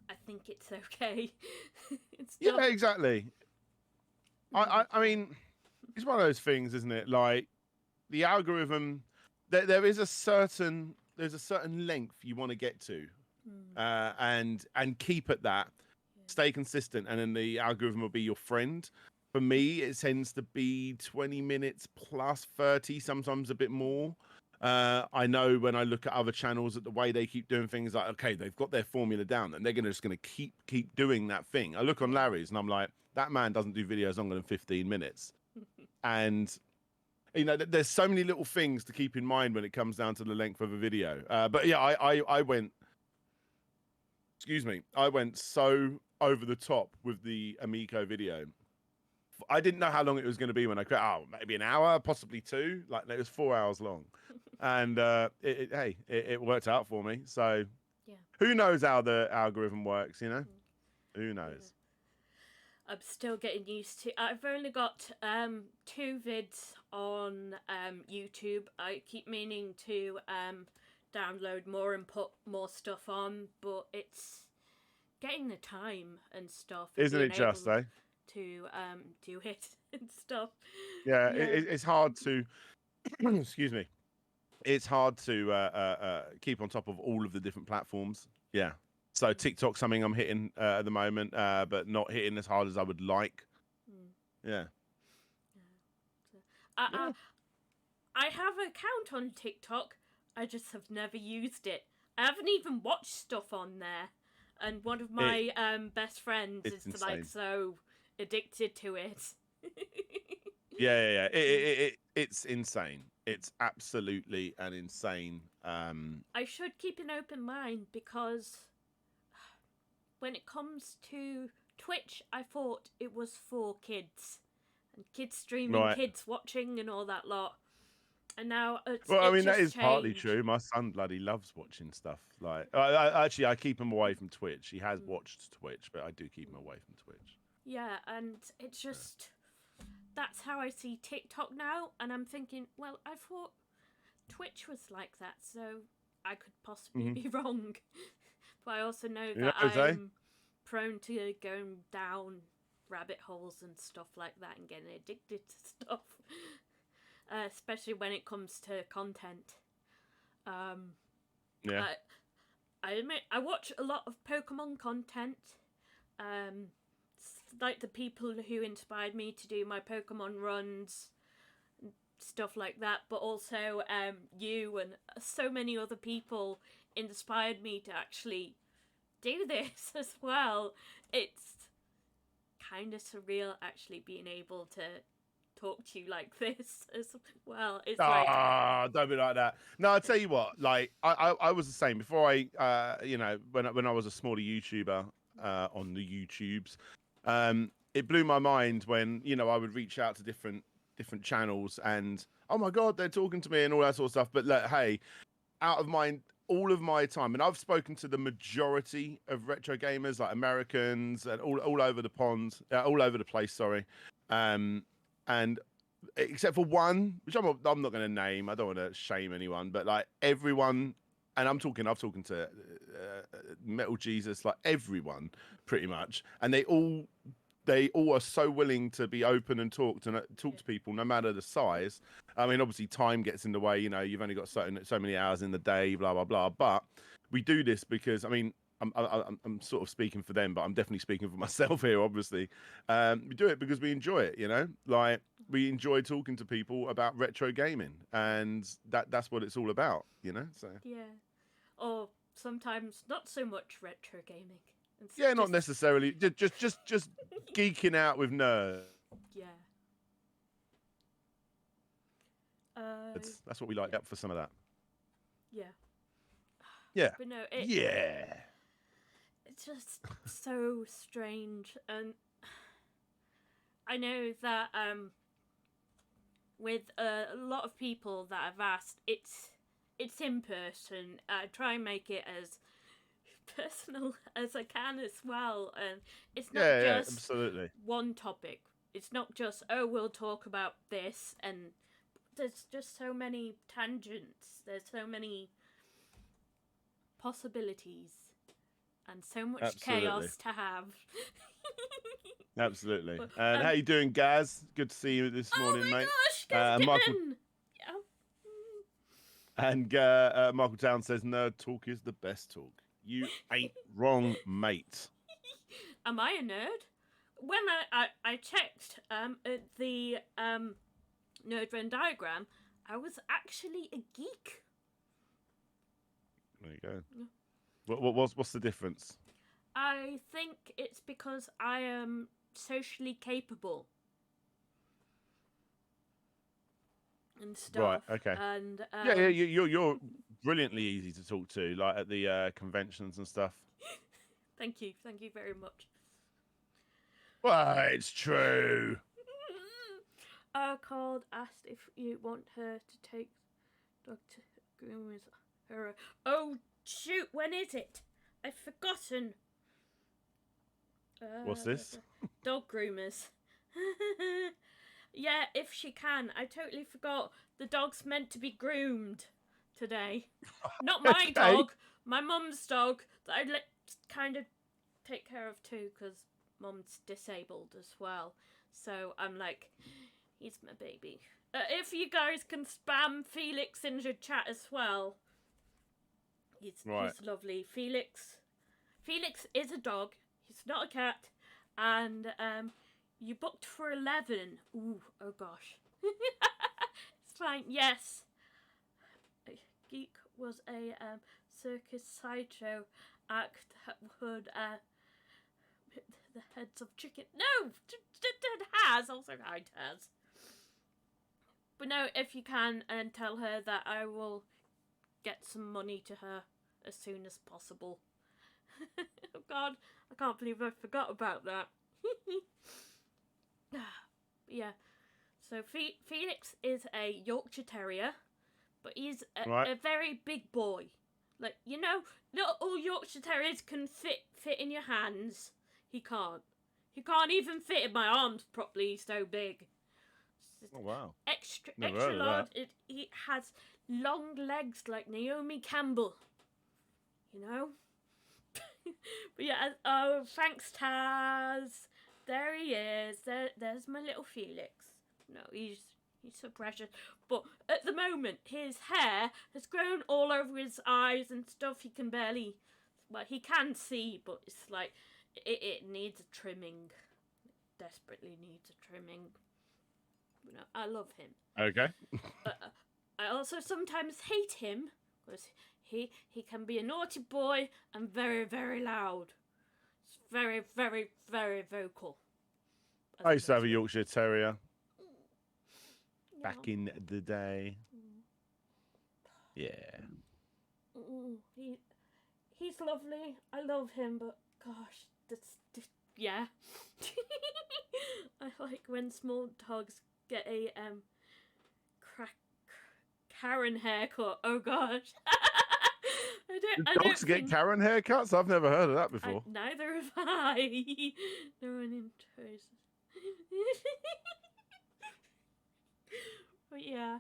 I think it's okay. It's Yeah, still... exactly. I mean, it's one of those things, isn't it? Like the algorithm, there is a certain length you want to get to, and keep at that, stay consistent, and then the algorithm will be your friend. For me, it tends to be 20 minutes plus 30, sometimes a bit more. I know when I look at other channels at the way they keep doing things, like, okay, they've got their formula down and they're just going to keep doing that thing. I look on Larry's and I'm like, that man doesn't do videos longer than 15 minutes. And, you know, there's so many little things to keep in mind when it comes down to the length of a video. But yeah, I went, excuse me, I went so over the top with the Amico video. I didn't know how long it was going to be when I created. Oh, maybe an hour, possibly 2. Like, it was 4 hours long, and it worked out for me. So, who knows how the algorithm works? You know, who knows? I'm still getting used to. I've only got 2 vids on YouTube. I keep meaning to download more and put more stuff on, but it's getting the time and stuff. Isn't it just, eh? To do it and stuff. Yeah, it's hard to excuse me. It's hard to keep on top of all of the different platforms. Yeah. So TikTok's something I'm hitting at the moment, but not hitting as hard as I would like. Yeah. I have an account on TikTok. I just have never used it. I haven't even watched stuff on there. And one of my best friends is insane. like so addicted to it. Yeah. It's insane. It's absolutely an insane. I should keep an open mind because when it comes to Twitch, I thought it was for kids and kids streaming, kids watching, and all that lot. And now it's well, I mean, that just is partly changed. true. My son bloody loves watching stuff. Like, I keep him away from Twitch. He has watched Twitch, but I do keep him away from Twitch. Yeah, and it's just that's how I see TikTok now, and I'm thinking, well, I thought Twitch was like that, so I could possibly be wrong. But I also know that I'm prone to going down rabbit holes and stuff like that and getting addicted to stuff. Especially when it comes to content. I admit I watch a lot of Pokemon content. Like the people who inspired me to do my Pokemon runs, stuff like that. But also you and so many other people inspired me to actually do this as well. It's kind of surreal actually being able to talk to you like this as well. It's don't be like that. No, I'll tell you what, like I was the same before I you know, when I was a smaller YouTuber on the YouTubes, it blew my mind when, you know, I would reach out to different channels and oh my god, they're talking to me and all that sort of stuff. But look, hey, out of all of my time, and I've spoken to the majority of retro gamers, like Americans and all over the pond, all over the place, sorry. And except for one, which I'm not going to name, I don't want to shame anyone, but like everyone, and I've talking to Metal Jesus, like everyone, pretty much, and they all are so willing to be open and talk to people, no matter the size. I mean, obviously, time gets in the way. You know, you've only got so many hours in the day, blah blah blah. But we do this because, I mean, I'm sort of speaking for them, but I'm definitely speaking for myself here, obviously. We do it because we enjoy it, you know? Like, we enjoy talking to people about retro gaming, and that's what it's all about, you know? So yeah. Or sometimes not so much retro gaming. Yeah, not necessarily. Just geeking out with nerds. Yeah. That's what we like. Up for some of that. Yeah. Yeah. But no, it's just so strange, and I know that with a lot of people that I've asked, it's in person. I try and make it as personal as I can as well, and it's not just absolutely one topic. It's not just, oh, we'll talk about this, and there's just so many tangents. There's so many possibilities. And so much chaos to have. Absolutely. And how you doing, Gaz? Good to see you this morning, mate. Oh my gosh, Michael... And Michael Town says, nerd talk is the best talk. You ain't wrong, mate. Am I a nerd? When I checked the nerd Venn diagram, I was actually a geek. There you go. Yeah. What's the difference? I think it's because I am socially capable and stuff. Right. Okay. And Yeah. You're brilliantly easy to talk to, like at the conventions and stuff. Thank you very much. Well, it's true. Called asked if you want her to take dog to groom with her. Oh shoot! When is it? I've forgotten. What's this? Dog groomers. Yeah, if she can. I totally forgot. The dog's meant to be groomed today. Not my Okay. dog. My mum's dog that I kind of take care of too, because mum's disabled as well. So I'm like, he's my baby. If you guys can spam Felix in the chat as well. He's lovely. Felix is a dog. He's not a cat. And you booked for 11. Ooh, oh gosh. It's fine. Yes. Geek was a circus sideshow act that would the heads of chicken. No, has also it has. But no, if you can, and tell her that I will get some money to her as soon as possible. Oh God, I can't believe I forgot about that. Yeah, so Felix is a Yorkshire Terrier, but he's a very big boy. Like, you know, not all Yorkshire Terriers can fit in your hands. He can't. He can't even fit in my arms properly. He's so big. Oh wow! Extra Never heard of large. that. He has long legs like Naomi Campbell. You know. But yeah. Oh, thanks, Taz. There he is. There's my little Felix. No, he's so precious. But at the moment, his hair has grown all over his eyes and stuff. He can barely. Well, he can see, but it's like it needs a trimming. It desperately needs a trimming. You know, I love him. Okay. I also sometimes hate him because he can be a naughty boy and very, very loud. It's very, very, very vocal. I used to have a Yorkshire Terrier Yeah. back in the day. Yeah. He's lovely. I love him, but gosh, this yeah. I like when small dogs get a Karen haircut. Oh gosh. Dogs get Karen haircuts? I've never heard of that before. Neither have I. No one enjoys. But yeah.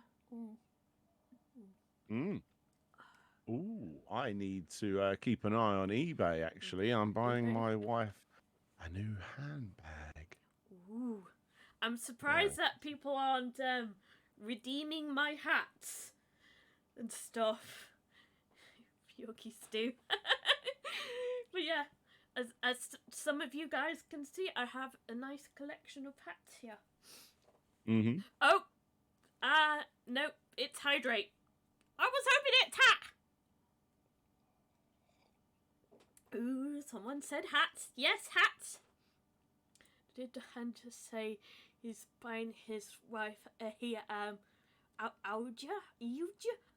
Ooh, I need to keep an eye on eBay, actually. I'm buying my wife a new handbag. Ooh. I'm surprised that people aren't redeeming my hats and stuff. Yorkie stew. But yeah, as some of you guys can see, I have a nice collection of hats here. Mm-hmm. Oh, no, it's hydrate. I was hoping it's hat. Ooh, someone said hats. Yes, hats. Did the hunter say he's buying his wife a Auja?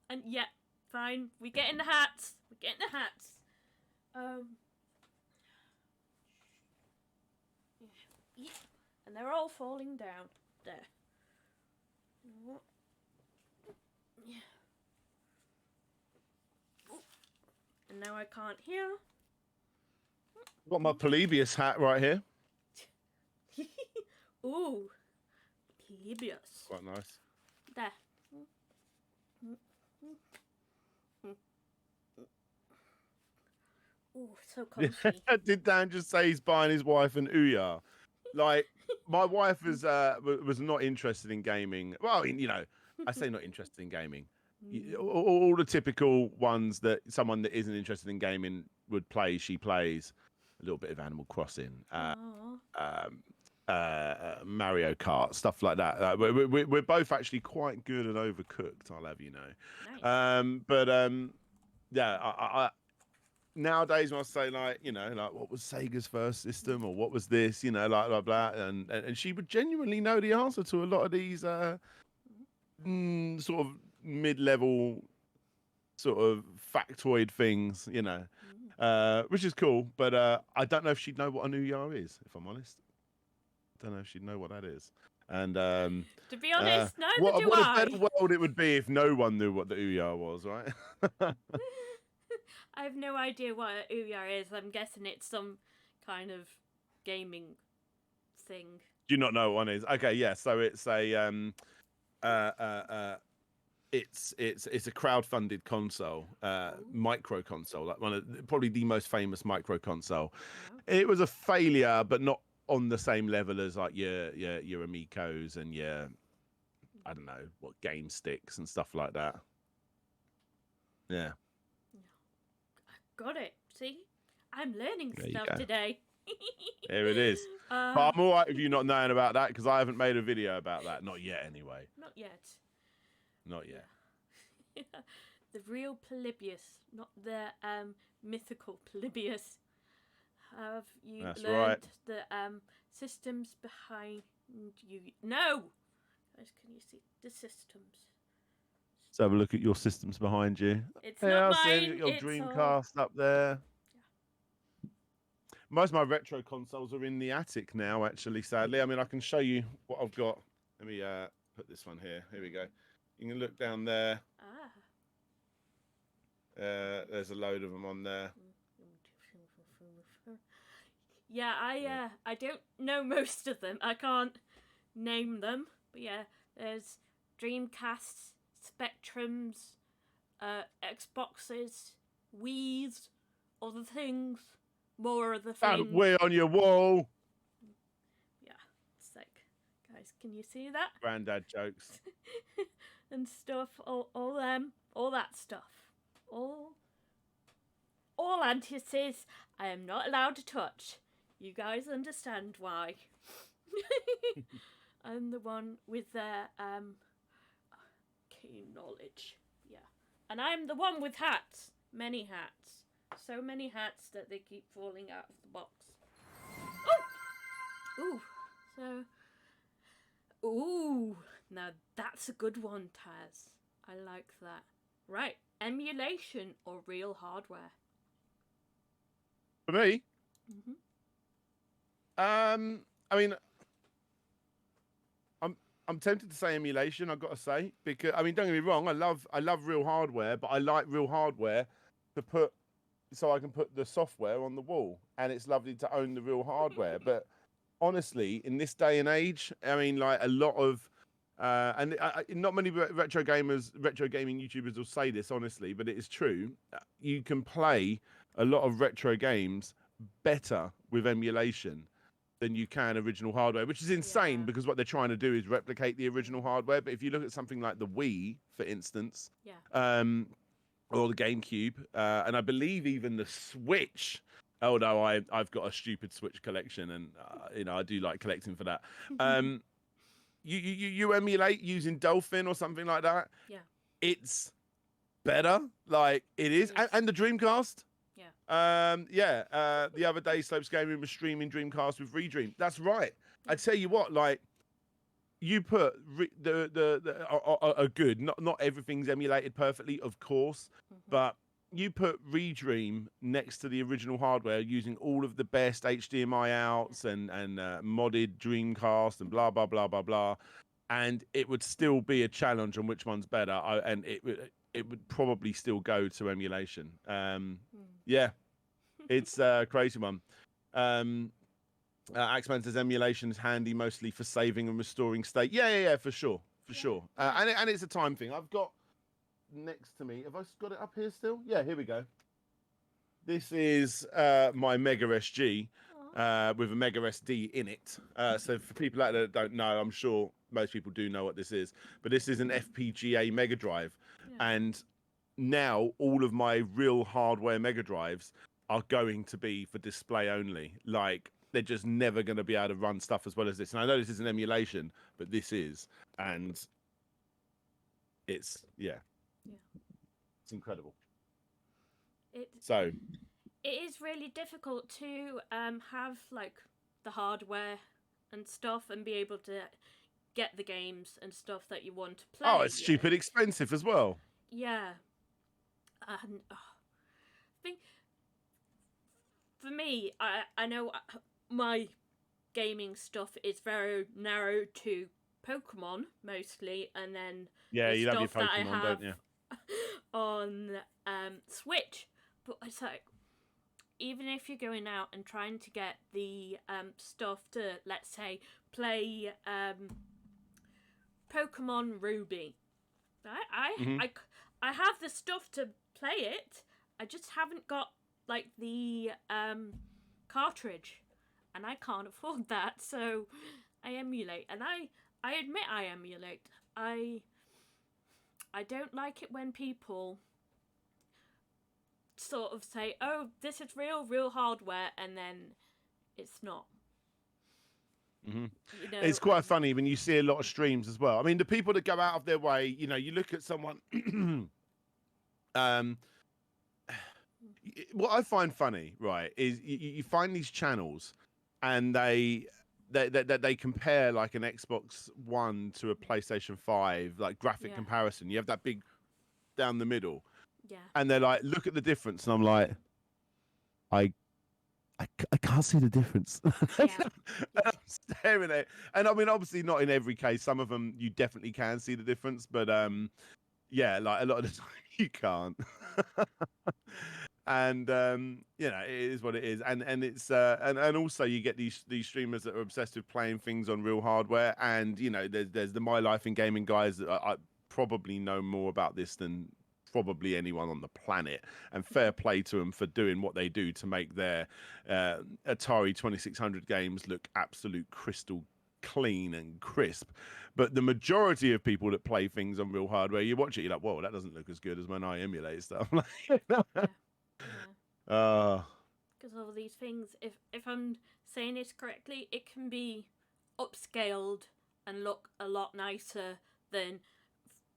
And yeah, fine. We're getting the hats. Yeah. And they're all falling down. There. Yeah. And now I can't hear. Got my Polybius hat right here. Ooh. Polybius. Quite nice. There. Ooh, so comfy. Did Dan just say he's buying his wife an Ouya? Like, my wife was not interested in gaming. Well, you know, I say not interested in gaming. All the typical ones that someone that isn't interested in gaming would play, she plays. A little bit of Animal Crossing. Mario Kart, stuff like that. We're both actually quite good at Overcooked, I'll have you know. Nice. Yeah, I nowadays when I say like, you know, like what was Sega's first system or what was this, you know, like blah blah, and she would genuinely know the answer to a lot of these sort of mid-level sort of factoid things, you know, which is cool. But I don't know if she'd know what an Ouya is, if I'm honest. Don't know if she'd know what that is. And To be honest, neither what do a I. better world it would be if no one knew what the Ouya was, right? I have no idea what a Ouya is. I'm guessing it's some kind of gaming thing. Do you not know what one is? Okay, yeah. So it's a it's a crowd-funded console, micro console, like one of probably the most famous micro console. Wow. It was a failure, but not on the same level as like your Amicos and your, I don't know what, game sticks and stuff like that. Yeah. Got it. See? I'm learning There you stuff go. today. There it is. But I'm all right with you not knowing about that because I haven't made a video about that. Not yet, anyway. Not yet. Not yet. The real Polybius, not the mythical Polybius. Have you That's learned right. the systems behind you? No! Guys, can you see the systems? Let's have a look at your systems behind you. It's Hey, not I see mine. your It's all... Dreamcast up there. Most of my retro consoles are in the attic now, actually, sadly. I mean, I can show you what I've got. Let me put this one here. Here we go. You can look down there. Ah. There's a load of them on there. Yeah, I don't know most of them. I can't name them. But yeah, there's Dreamcasts, Spectrums, Xboxes, Wii's, other things, more other things. Way on your wall. Yeah, it's like, guys, can you see that? Granddad jokes. And stuff, all that stuff. All Auntie says I am not allowed to touch. You guys understand why. I'm the one with the keen knowledge. Yeah. And I'm the one with hats. Many hats. So many hats that they keep falling out of the box. Oh! Ooh. So. Ooh. Now that's a good one, Taz. I like that. Right. Emulation or real hardware? For me? Mm-hmm. I mean, I'm tempted to say emulation. I've got to say, because I mean, don't get me wrong. I love real hardware, but I like real hardware to put so I can put the software on the wall, and it's lovely to own the real hardware. But honestly, in this day and age, I mean, like a lot of not many retro gaming YouTubers will say this honestly, but it is true. You can play a lot of retro games better with emulation than you can original hardware, which is insane because what they're trying to do is replicate the original hardware. But if you look at something like the Wii, for instance, or the GameCube, and I believe even the Switch, although I've got a stupid Switch collection, and you know, I do like collecting for that. You emulate using Dolphin or something like that. Yeah, it's better. Like it is, and the Dreamcast. The other day, Slopes Gaming was streaming Dreamcast with Redream. That's right. I tell you what, like you put a good. Not everything's emulated perfectly, of course, but you put Redream next to the original hardware using all of the best HDMI outs and modded Dreamcast and blah blah blah blah blah, and it would still be a challenge on which one's better. And it would probably still go to emulation. Yeah, it's a crazy one. Axman says emulation is handy mostly for saving and restoring state. Yeah, for sure. And it's a time thing. I've got next to me. Have I got it up here still? Yeah, here we go. This is my Mega SG with a Mega SD in it. So for people out there that don't know, I'm sure most people do know what this is, but this is an FPGA Mega Drive, and now all of my real hardware Mega Drives are going to be for display only. Like they're just never going to be able to run stuff as well as this. And I know this is an emulation, but this is, and it's it's incredible. So it is really difficult to have like the hardware and stuff and be able to get the games and stuff that you want to play. Oh, it's stupid expensive as well. Yeah. And I think for me, I know my gaming stuff is very narrow to Pokemon mostly, and then the you love your stuff that I Pokemon, have don't you? on Switch. But it's like, even if you're going out and trying to get the stuff to, let's say, play Pokemon Ruby, I have the stuff to play it. I just haven't got like the cartridge, and I can't afford that, so I emulate. And I admit I emulate. I don't like it when people sort of say, "Oh, this is real hardware," and then it's not. Mm-hmm. You know, It's quite funny when you see a lot of streams as well. I mean, the people that go out of their way, you know, you look at someone. What I find funny, right, is you find these channels, and they compare like an Xbox One to a PlayStation 5, like graphic comparison. You have that big down the middle, and they're like, look at the difference, and I'm like, I can't see the difference. And I'm staring at it. And I mean, obviously not in every case. Some of them you definitely can see the difference, but yeah, like a lot of the time you can't. And you know, it is what it is. And it's and also you get these streamers that are obsessed with playing things on real hardware. And you know, there's the My Life in Gaming guys that I probably know more about this than probably anyone on the planet, and fair play to them for doing what they do to make their Atari 2600 games look absolute crystal clean and crisp. But the majority of people that play things on real hardware, you watch it, you're like, whoa, that doesn't look as good as when I emulate stuff. Because all these things, if I'm saying this correctly, it can be upscaled and look a lot nicer than,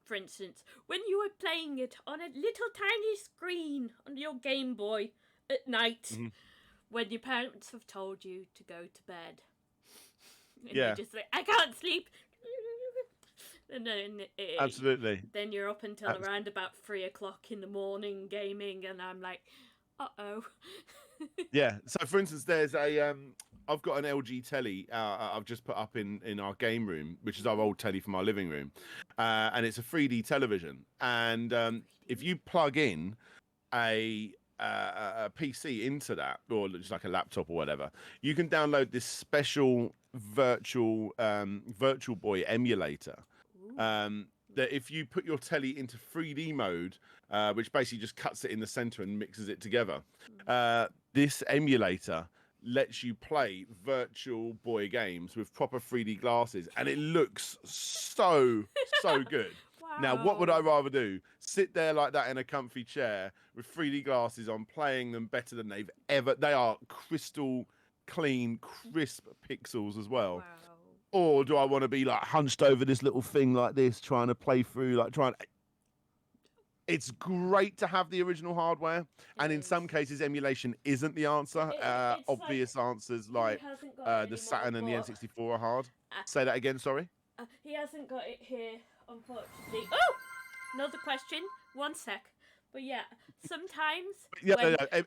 for instance, when you were playing it on a little tiny screen on your Game Boy at night, when your parents have told you to go to bed. And you're just like, I can't sleep. And then absolutely. Then you're up until around about 3 o'clock in the morning gaming, and I'm like, uh-oh. Yeah. So, for instance, there's a I've got an LG telly I've just put up in our game room, which is our old telly from our living room, and it's a 3D television. And if you plug in a PC into that, or just like a laptop or whatever, you can download this special virtual Boy emulator. That if you put your telly into 3D mode, which basically just cuts it in the center and mixes it together, this emulator lets you play Virtual Boy games with proper 3D glasses, and it looks so good. Wow. Now, what would I rather do? Sit there like that in a comfy chair with 3D glasses on, playing them better than they've ever. They are crystal clean, crisp pixels as well. Wow. Or do I want to be like hunched over this little thing like this, trying to play through, like trying? It's great to have the original hardware, and in some cases, emulation isn't the answer. Obvious like, answers like the Saturn and the N64 are hard. Say that again, sorry. He hasn't got it here, unfortunately. Oh, another question. 1 sec. But yeah, sometimes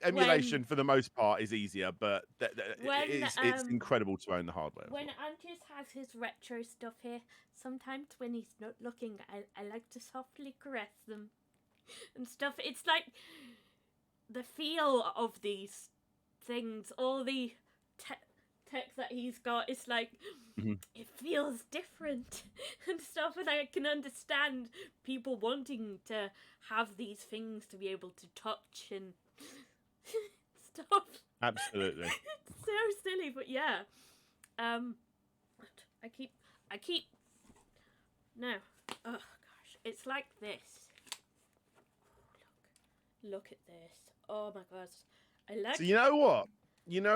emulation for the most part is easier, but it's incredible to own the hardware. When Antius has his retro stuff here, sometimes when he's not looking, I like to softly caress them and stuff. It's like the feel of these things, all the tech that he's got, it's like it feels different and stuff, and I can understand people wanting to have these things to be able to touch and stuff. Absolutely. It's so silly, but yeah. I keep no. Oh gosh, it's like this. Look at this. Oh my gosh. I like. So you know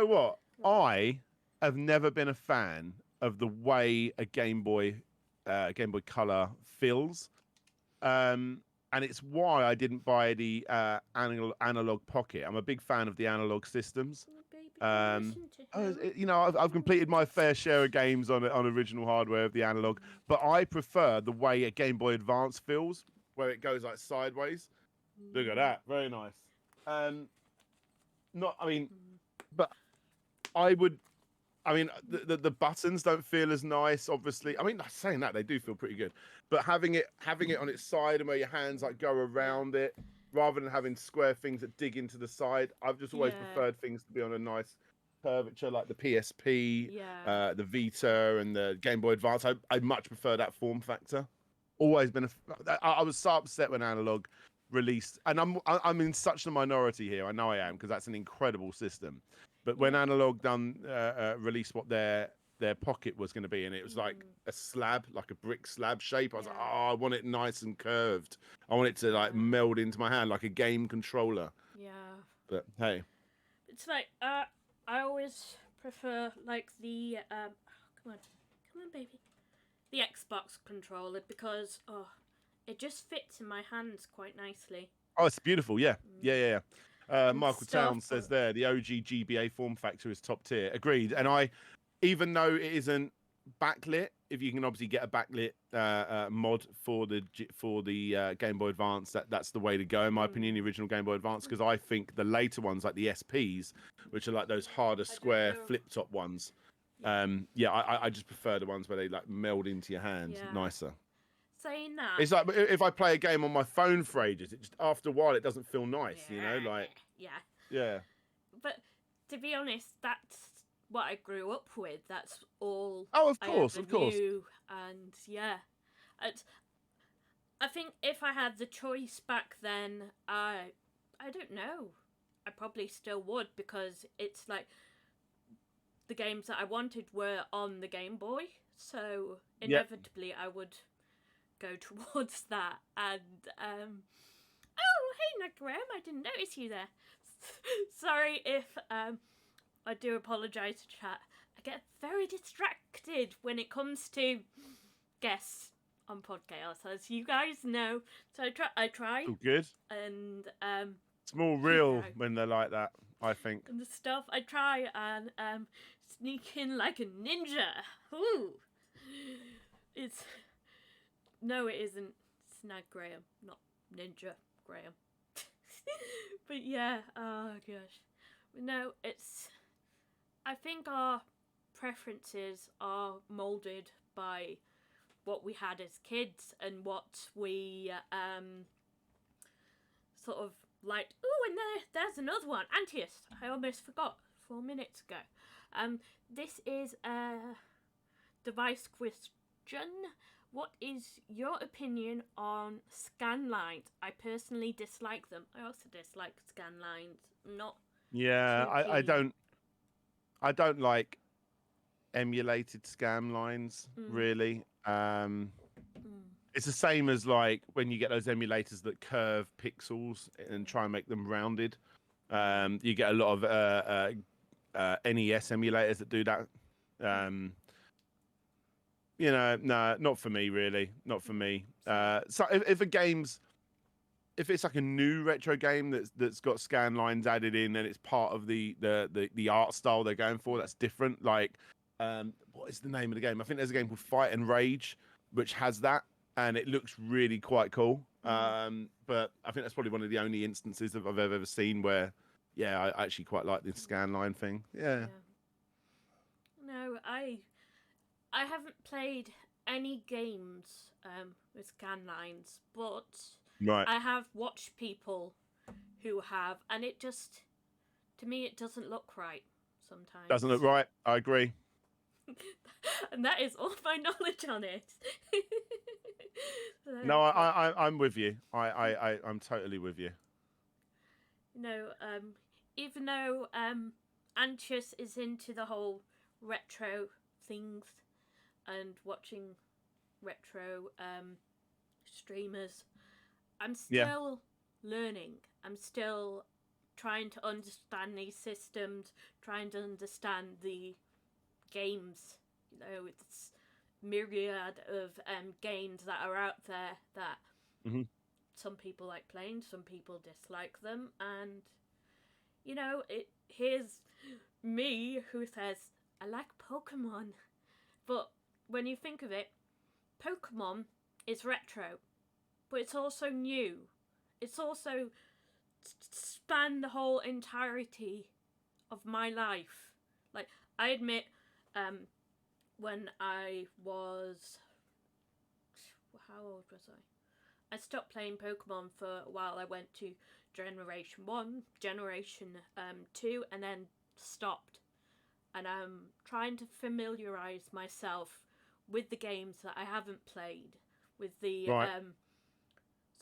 what? have never been a fan of the way a Game Boy Color feels. And it's why I didn't buy the analog Pocket. I'm a big fan of the analog systems. Oh, baby, don't listen to him. You know, I've completed my fair share of games on original hardware of the analog, but I prefer the way a Game Boy Advance feels, where it goes like sideways. Look at that, very nice. But the buttons don't feel as nice, obviously. I mean, saying that, they do feel pretty good. But having it on its side and where your hands like go around it, rather than having square things that dig into the side, I've just always preferred things to be on a nice curvature, like the PSP, the Vita, and the Game Boy Advance. I much prefer that form factor. Always been I was so upset when analog released, and I'm in such a minority here. I know I am, because that's an incredible system. But when analog released what their Pocket was going to be, and it was like a slab, like a brick slab shape, I was like, oh, I want it nice and curved. I want it to like meld into my hand like a game controller. Yeah. But hey, it's like I always prefer like the come on, baby, the Xbox controller, because it just fits in my hands quite nicely. Oh, it's beautiful. Yeah. Michael Towns says there, the OG GBA form factor is top tier. Agreed. And even though it isn't backlit, if you can obviously get a backlit mod for the Game Boy Advance, that's the way to go, in my opinion, the original Game Boy Advance, because I think the later ones, like the SPs, which are like those harder square flip top ones, I just prefer the ones where they like meld into your hand nicer. Saying that, it's like if I play a game on my phone for ages, it just after a while it doesn't feel nice, you know, like yeah. But to be honest, that's what I grew up with. That's all. Oh, of course. Knew. And I think if I had the choice back then, I don't know, I probably still would, because it's like the games that I wanted were on the Game Boy, so inevitably I would go towards that. And oh, hey, Nat Graham, I didn't notice you there. Sorry if I do apologise to chat. I get very distracted when it comes to guests on Podchaos, as you guys know. So I try. Oh, good. And it's more real when they're like that, I think. And the stuff I try and sneak in like a ninja. Ooh, no, it isn't. Snag Graham, not Ninja Graham. But yeah, oh gosh. No, I think our preferences are moulded by what we had as kids and what we sort of liked. Oh, and there's another one. Antius. I almost forgot 4 minutes ago. This is a device question. What is your opinion on scan lines? I personally dislike them. I also dislike scan lines. Not. Yeah, I don't like emulated scan lines, really. It's the same as like when you get those emulators that curve pixels and try and make them rounded. You get a lot of NES emulators that do that. You know, no, not for me, really. Not for me. So if it's like a new retro game that's got scan lines added in, and it's part of the art style they're going for, that's different. Like, what is the name of the game? I think there's a game called Fight and Rage, which has that, and it looks really quite cool. But I think that's probably one of the only instances that I've ever seen where, I actually quite like this scan line thing. Yeah. No, I haven't played any games with scan lines, but I have watched people who have, and it just, to me, it doesn't look right sometimes. Doesn't look right. I agree. And that is all my knowledge on it. No, I'm with you. I'm totally with you. No, even though Antius is into the whole retro things and watching retro streamers, I'm still learning. I'm still trying to understand these systems, trying to understand the games. You know, it's myriad of games that are out there that some people like playing, some people dislike them, and you know, here's me who says I like Pokemon, but when you think of it, Pokemon is retro, but it's also new. It's also spanned the whole entirety of my life. Like, I admit, when I was... How old was I? I stopped playing Pokemon for a while. I went to Generation 1, Generation 2, and then stopped. And I'm trying to familiarise myself with the games that I haven't played, with the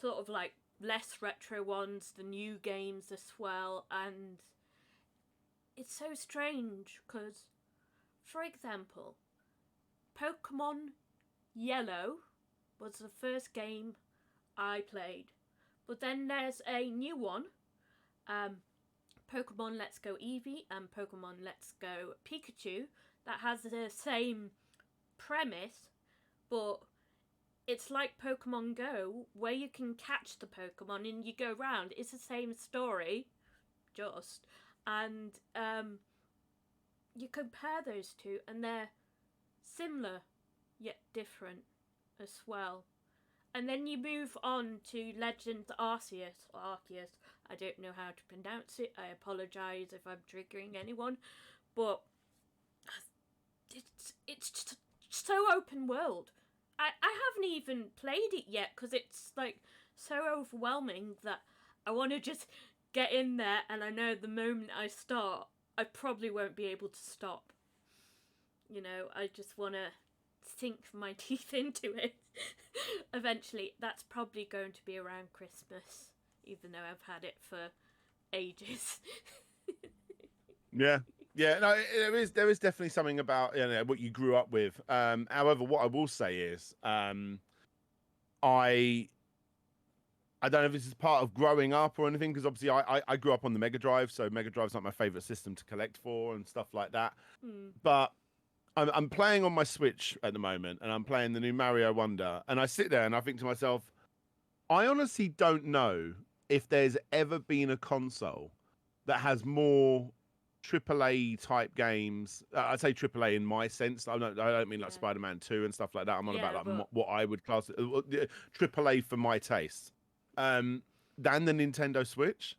sort of like less retro ones, the new games as well, and it's so strange because, for example, Pokemon Yellow was the first game I played, but then there's a new one, Pokemon Let's Go Eevee and Pokemon Let's Go Pikachu, that has the same premise, but it's like Pokemon Go, where you can catch the Pokemon and you go round. It's the same story, and you compare those two, and they're similar yet different as well. And then you move on to Legend Arceus, or Arceus. I don't know how to pronounce it. I apologise if I'm triggering anyone, but it's just so open world. I haven't even played it yet because it's like so overwhelming that I want to just get in there, and I know the moment I start, I probably won't be able to stop. You know, I just want to sink my teeth into it. Eventually, that's probably going to be around Christmas, even though I've had it for ages. Yeah. Yeah, no, there is definitely something about what you grew up with. However, what I will say is, I don't know if this is part of growing up or anything, because obviously I grew up on the Mega Drive, so Mega Drive's not my favorite system to collect for and stuff like that. But I'm playing on my Switch at the moment, and I'm playing the new Mario Wonder, and I sit there and I think to myself, I honestly don't know if there's ever been a console that has more AAA type games. I'd say AAA in my sense. I don't mean like Spider-Man 2 and stuff like that. I'm on about like what I would class AAA for my taste, than the Nintendo Switch.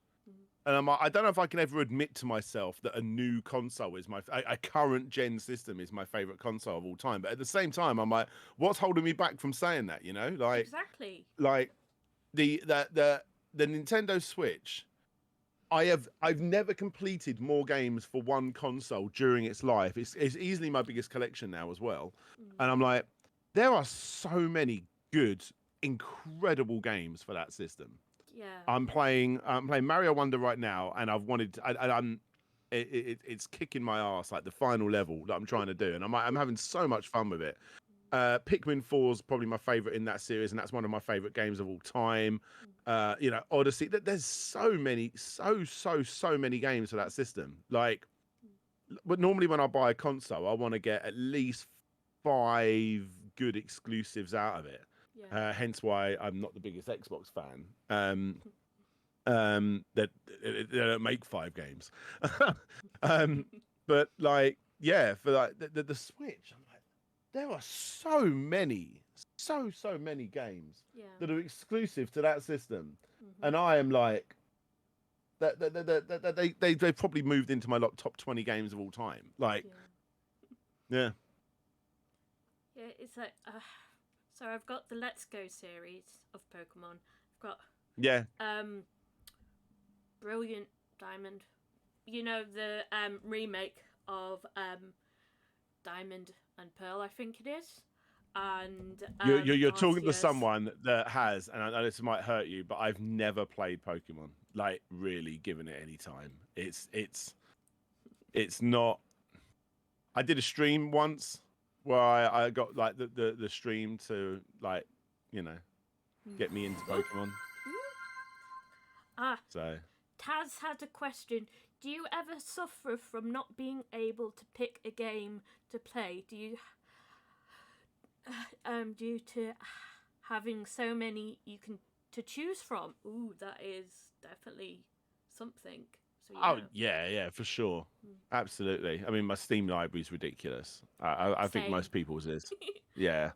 And I don't know if I can ever admit to myself that a new console is a current gen system is my favorite console of all time. But at the same time, I'm like, what's holding me back from saying that? You know, like exactly. Like the Nintendo Switch. I've never completed more games for one console during its life. It's easily my biggest collection now as well. And I'm like, there are so many good, incredible games for that system. Yeah. I'm playing Mario Wonder right now, and it's kicking my ass, like the final level that I'm trying to do, and I'm having so much fun with it. Pikmin 4 is probably my favorite in that series, and that's one of my favorite games of all time. Odyssey. There's so many games for that system. Like, but normally when I buy a console, I want to get at least 5 good exclusives out of it. Yeah. Hence why I'm not the biggest Xbox fan. That they don't make 5 games. But like, yeah, for like the Switch, I'm like, there are so many games that are exclusive to that system, and I am like, that they probably moved into my top 20 games of all time. Like, yeah, it's like so I've got the Let's Go series of Pokemon. I've got Brilliant Diamond, you know, the remake of Diamond and Pearl, I think it is. And you're talking to Arceus. someone that has, and I know this might hurt you, but I've never played Pokemon, like really given it any time. It's not. I did a stream once where I got like the stream to, like, get me into Pokemon. Ah, So Taz had a question. do you ever suffer from not being able to pick a game to play? Do you, due to having so many to choose from? Ooh, that is definitely something. So, Oh yeah, for sure, absolutely. I mean, my Steam library is ridiculous. I think Same. most people's is. Yeah.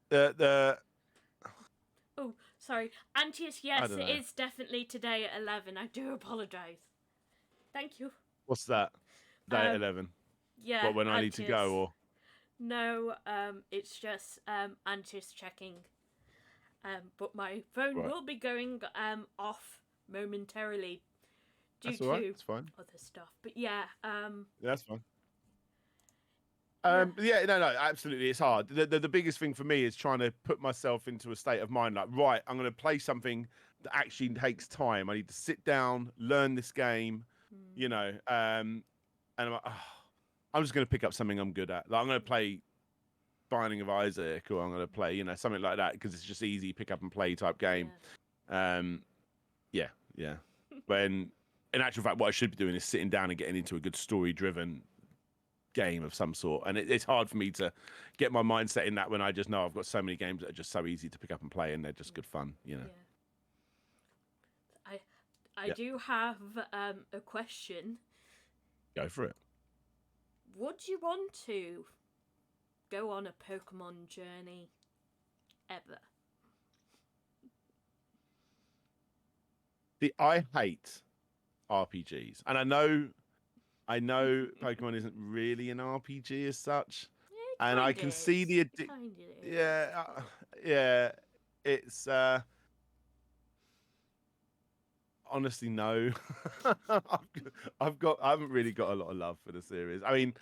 The Oh, sorry. Antius, I yes, don't it know. is definitely today at 11. I do apologise. Thank you. What's that? Day at Um, 11. Yeah. What, when I need to go, Antius. or? No, it's just Antius checking. But my phone Right. will be going off momentarily due That's all right. to It's fine. other stuff. But yeah, That's fine. Yeah. Yeah, no, absolutely. It's hard. The biggest thing for me is trying to put myself into a state of mind like, right, I'm going to play something that actually takes time. I need to sit down, learn this game, you know, and I'm like, oh, I'm just going to pick up something I'm good at. Like, I'm going to play Binding of Isaac, or I'm going to play, you know, something like that, because it's just easy pick up and play type game. Yeah. When in actual fact, what I should be doing is sitting down and getting into a good story-driven game of some sort, and it's hard for me to get my mindset in that when I just know I've got so many games that are just so easy to pick up and play, and they're just good fun, you know. Yeah. I do have a question. Go for it. Would you want to go on a Pokemon journey ever? I hate RPGs, and I know Pokemon isn't really an RPG as such, and I can see the yeah, it's honestly no. I haven't really got a lot of love for the series. I mean,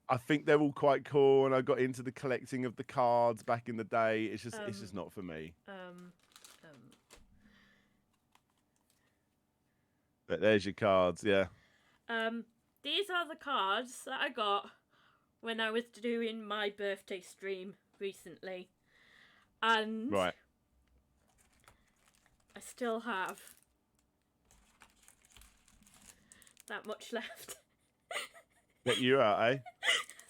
I think they're all quite cool, and I got into the collecting of the cards back in the day. It's just not for me. But there's your cards, yeah. These are the cards that I got when I was doing my birthday stream recently. And Right. I still have that much left. Get you out, eh?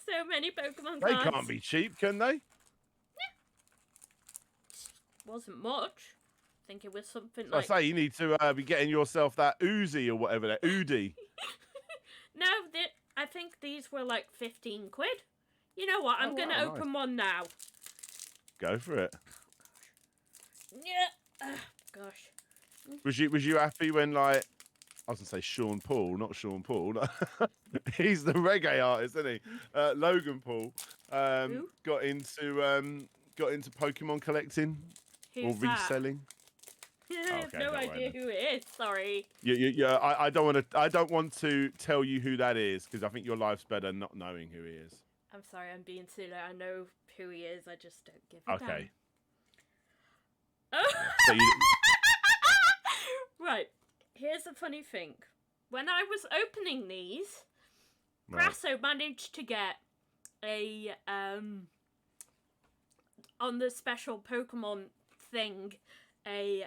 So many Pokemon They cards. can't be cheap, can they? Wasn't much. I think it was something I like... say you need to be getting yourself that Uzi or whatever, that Udi. No, I think these were like 15 quid. You know what? I'm going to open one now. Go for it. Yeah. Gosh. Was you happy when, like, I was gonna say Sean Paul, not Sean Paul. He's the reggae artist, isn't he? Logan Paul got into Pokemon collecting or reselling. I have no idea who it is. Sorry. Yeah. I don't want to tell you who that is, because I think your life's better not knowing who he is. I'm sorry, I'm being silly. I know who he is. I just don't give a damn. Okay. Oh. So Right. Here's the funny thing. When I was opening these, right. Grasso managed to get a on the special Pokemon thing, a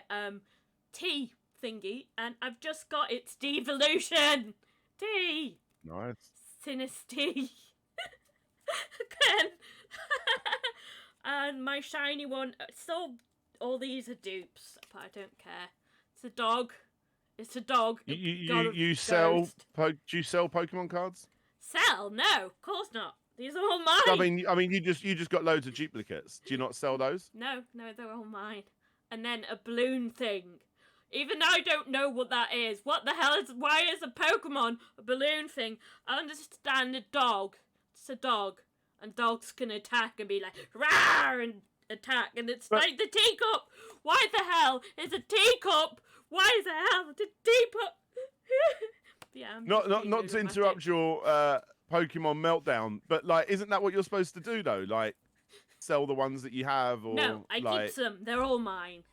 tea thingy, and I've just got its devolution tea. Nice. Sinistea. Again. And my shiny one, still all these are dupes, but I don't care. It's a dog. It's a dog. You sell do you sell Pokemon cards? Sell? No, of course not. These are all mine. I mean, you just got loads of duplicates. Do you not sell those? No, they're all mine. And then a balloon thing. Even though I don't know what that is. What the hell is? Why is a Pokemon a balloon thing? I understand a dog. It's a dog, and dogs can attack and be like rawr and attack, and it's like the teacup. Why the hell is a teacup? Why the hell is a teacup? Yeah. Not to interrupt your Pokemon meltdown, but like, isn't that what you're supposed to do though? Like, sell the ones that you have, or no, I keep them. They're all mine.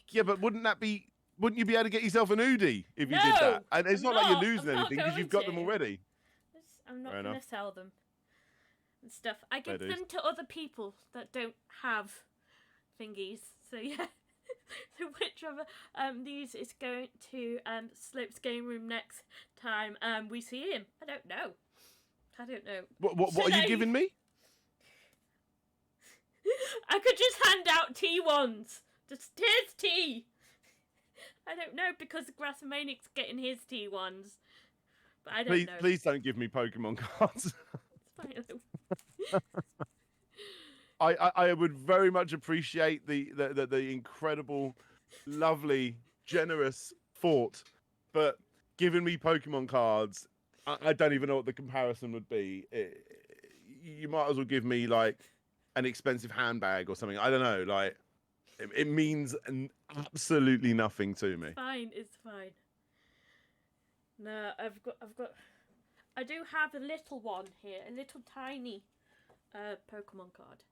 Yeah, but wouldn't you be able to get yourself an Udi if you did that? And it's not like you're losing anything because you've got them already. I'm not going to sell them and stuff. I give them to other people that don't have thingies. So yeah. which of these is going to Slopes game room next time we see him? I don't know. What are you giving me? I could just hand out T1s. Just here's T. I don't know because the Grassmanic's getting his T1s. But I don't know. Please don't give me Pokemon cards. It's fine. I would very much appreciate the incredible, lovely, generous thought, but giving me Pokemon cards, I don't even know what the comparison would be. You might as well give me like an expensive handbag or something. I don't know. Like it means absolutely nothing to me. It's fine. No, I do have a little one here, a little tiny Pokemon card.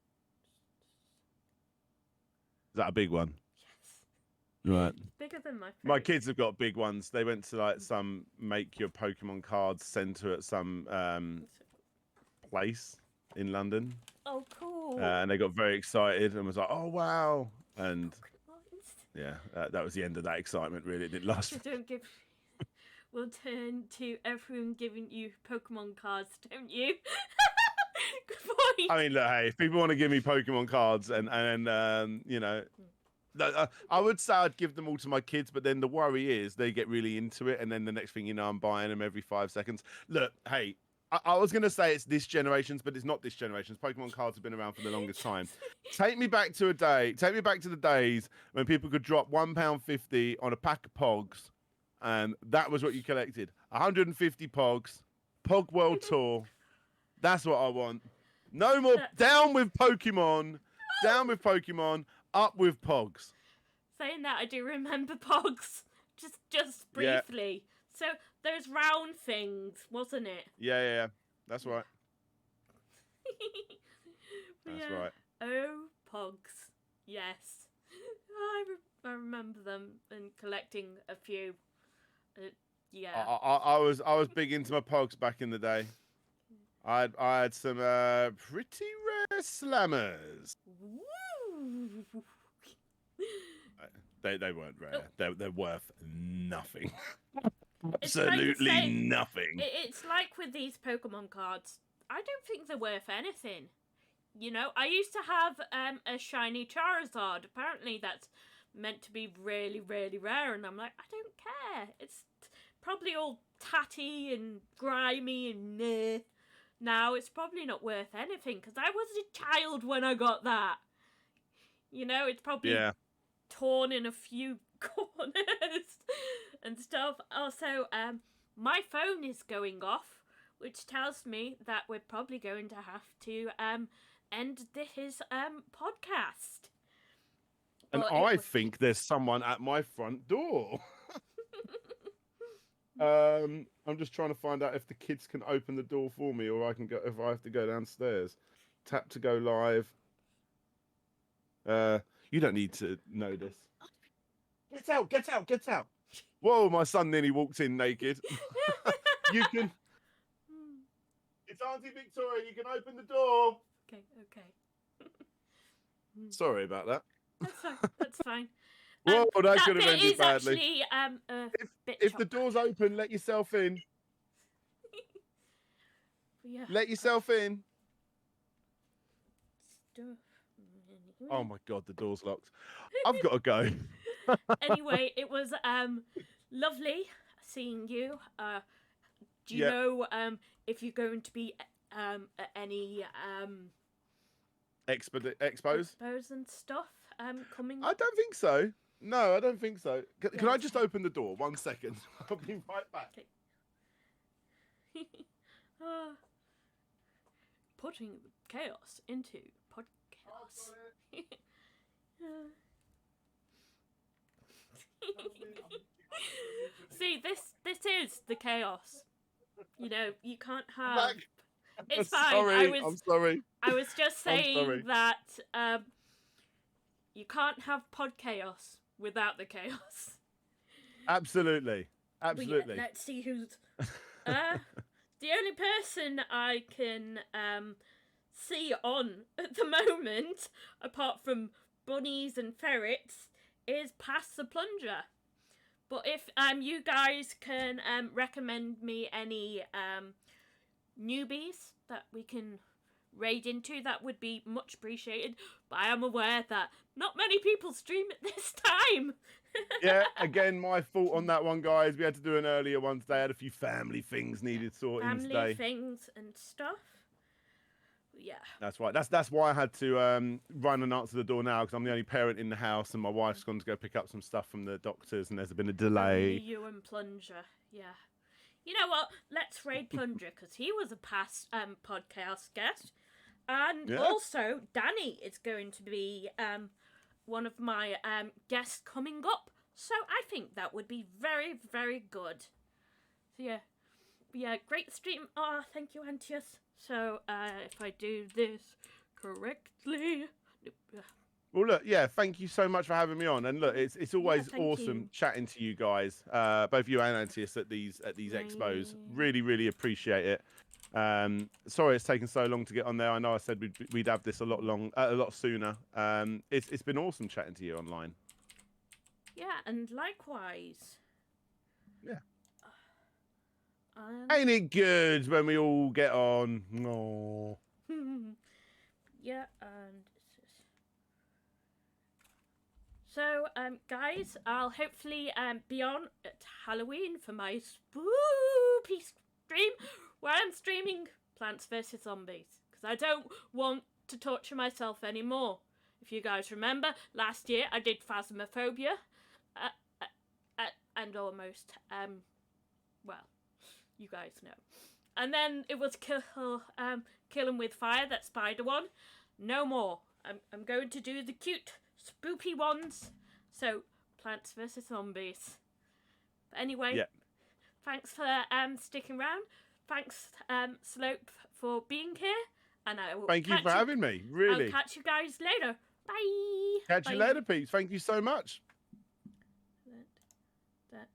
Is that a big one? Yes. Right. It's bigger than my face. My kids have got big ones. They went to like some make your Pokemon cards center at some place in London. Oh, cool. And they got very excited and was like, "Oh wow!" And Pokemons. yeah, that was the end of that excitement. Really, it didn't last. So don't give. We'll turn to everyone giving you Pokemon cards, don't you? Good point. I mean, look, hey, if people want to give me Pokemon cards and you know, I would say I'd give them all to my kids, but then the worry is they get really into it, and then the next thing you know, I'm buying them every 5 seconds. Look, hey, I was gonna say it's this generation's, but it's not this generation's. Pokemon cards have been around for the longest time. Take me back to the days when people could drop £1.50 on a pack of Pogs, and that was what you collected. 150 Pogs, Pog World Tour. That's what I want. No more. Down with Pokemon. Down with Pokemon. Up with Pogs. Saying that, I do remember Pogs. Just briefly. Yeah. So those round things, wasn't it? Yeah. That's right. That's right. Oh, Pogs. Yes. I remember them and collecting a few. Yeah. I was big into my Pogs back in the day. I had some pretty rare slammers. Woo! They weren't rare. Oh. They're worth nothing. Absolutely nothing. It's like with these Pokemon cards. I don't think they're worth anything. You know, I used to have a shiny Charizard. Apparently that's meant to be really, really rare. And I'm like, I don't care. It's probably all tatty and grimy and now it's probably not worth anything because I was a child when I got that. You know, it's probably torn in a few corners and stuff. Also, my phone is going off, which tells me that we're probably going to have to end his podcast. And I think there's someone at my front door. I'm just trying to find out if the kids can open the door for me, or if I have to go downstairs. Tap to go live. You don't need to know this. Get out. Whoa, my son nearly walked in naked. You can. It's Auntie Victoria. You can open the door. Okay. Sorry about that. That's fine. Whoa, that could have ended badly. Actually, if the door's open, let yourself in. Yeah. Let yourself in. Oh my God, the door's locked. I've got to go. Anyway, it was lovely seeing you. Do you know if you're going to be at any expos and stuff coming? I don't think so. No, I don't think so. Can I just open the door? 1 second. I'll be right back. Okay. Putting chaos into Podchaos. See, this is the chaos. You know, you can't have. It's fine. I'm sorry. I was just saying that you can't have Podchaos without the chaos. Absolutely. Let's see who's. The only person I can see on at the moment, apart from bunnies and ferrets, is Pass the Plunger. But if you guys can recommend me any newbies that we can raid into, that would be much appreciated. But I am aware that not many people stream at this time. Yeah, again, my fault on that one, guys. We had to do an earlier one today. I had a few family things needed sorting Family today. things and stuff. Yeah. That's right. That's why I had to run and answer the door now, because I'm the only parent in the house, and my wife's gone to go pick up some stuff from the doctors, and there's been a delay. Only you and Plunger. Yeah. You know what? Let's raid Plunger, because he was a past podcast guest. And also, Danny is going to be one of my guests coming up. So I think that would be very, very good. So yeah, great stream. Oh, thank you, Antius. So if I do this correctly. Well, look, yeah, thank you so much for having me on. And look, it's always awesome you. chatting to you guys, both you and Antius at these expos. Really, really appreciate it. Sorry it's taken so long to get on there. I know I said we'd have this a lot sooner. It's been awesome chatting to you online. Yeah, and likewise. Yeah. Ain't it good when we all get on? No. Yeah, and so guys, I'll hopefully be on at Halloween for my spoopy stream where I'm streaming Plants vs Zombies, because I don't want to torture myself anymore. If you guys remember, last year I did Phasmophobia, and almost, well, you guys know. And then it was Kill 'Em With Fire, that spider one. No more. I'm going to do the cute, spoopy ones. So, Plants vs Zombies. But anyway, thanks for sticking around. Thanks, Slope, for being here. And I will Thank you for having me. Really. I'll catch you guys later. Bye. Catch you later, Pete. Thank you so much. That.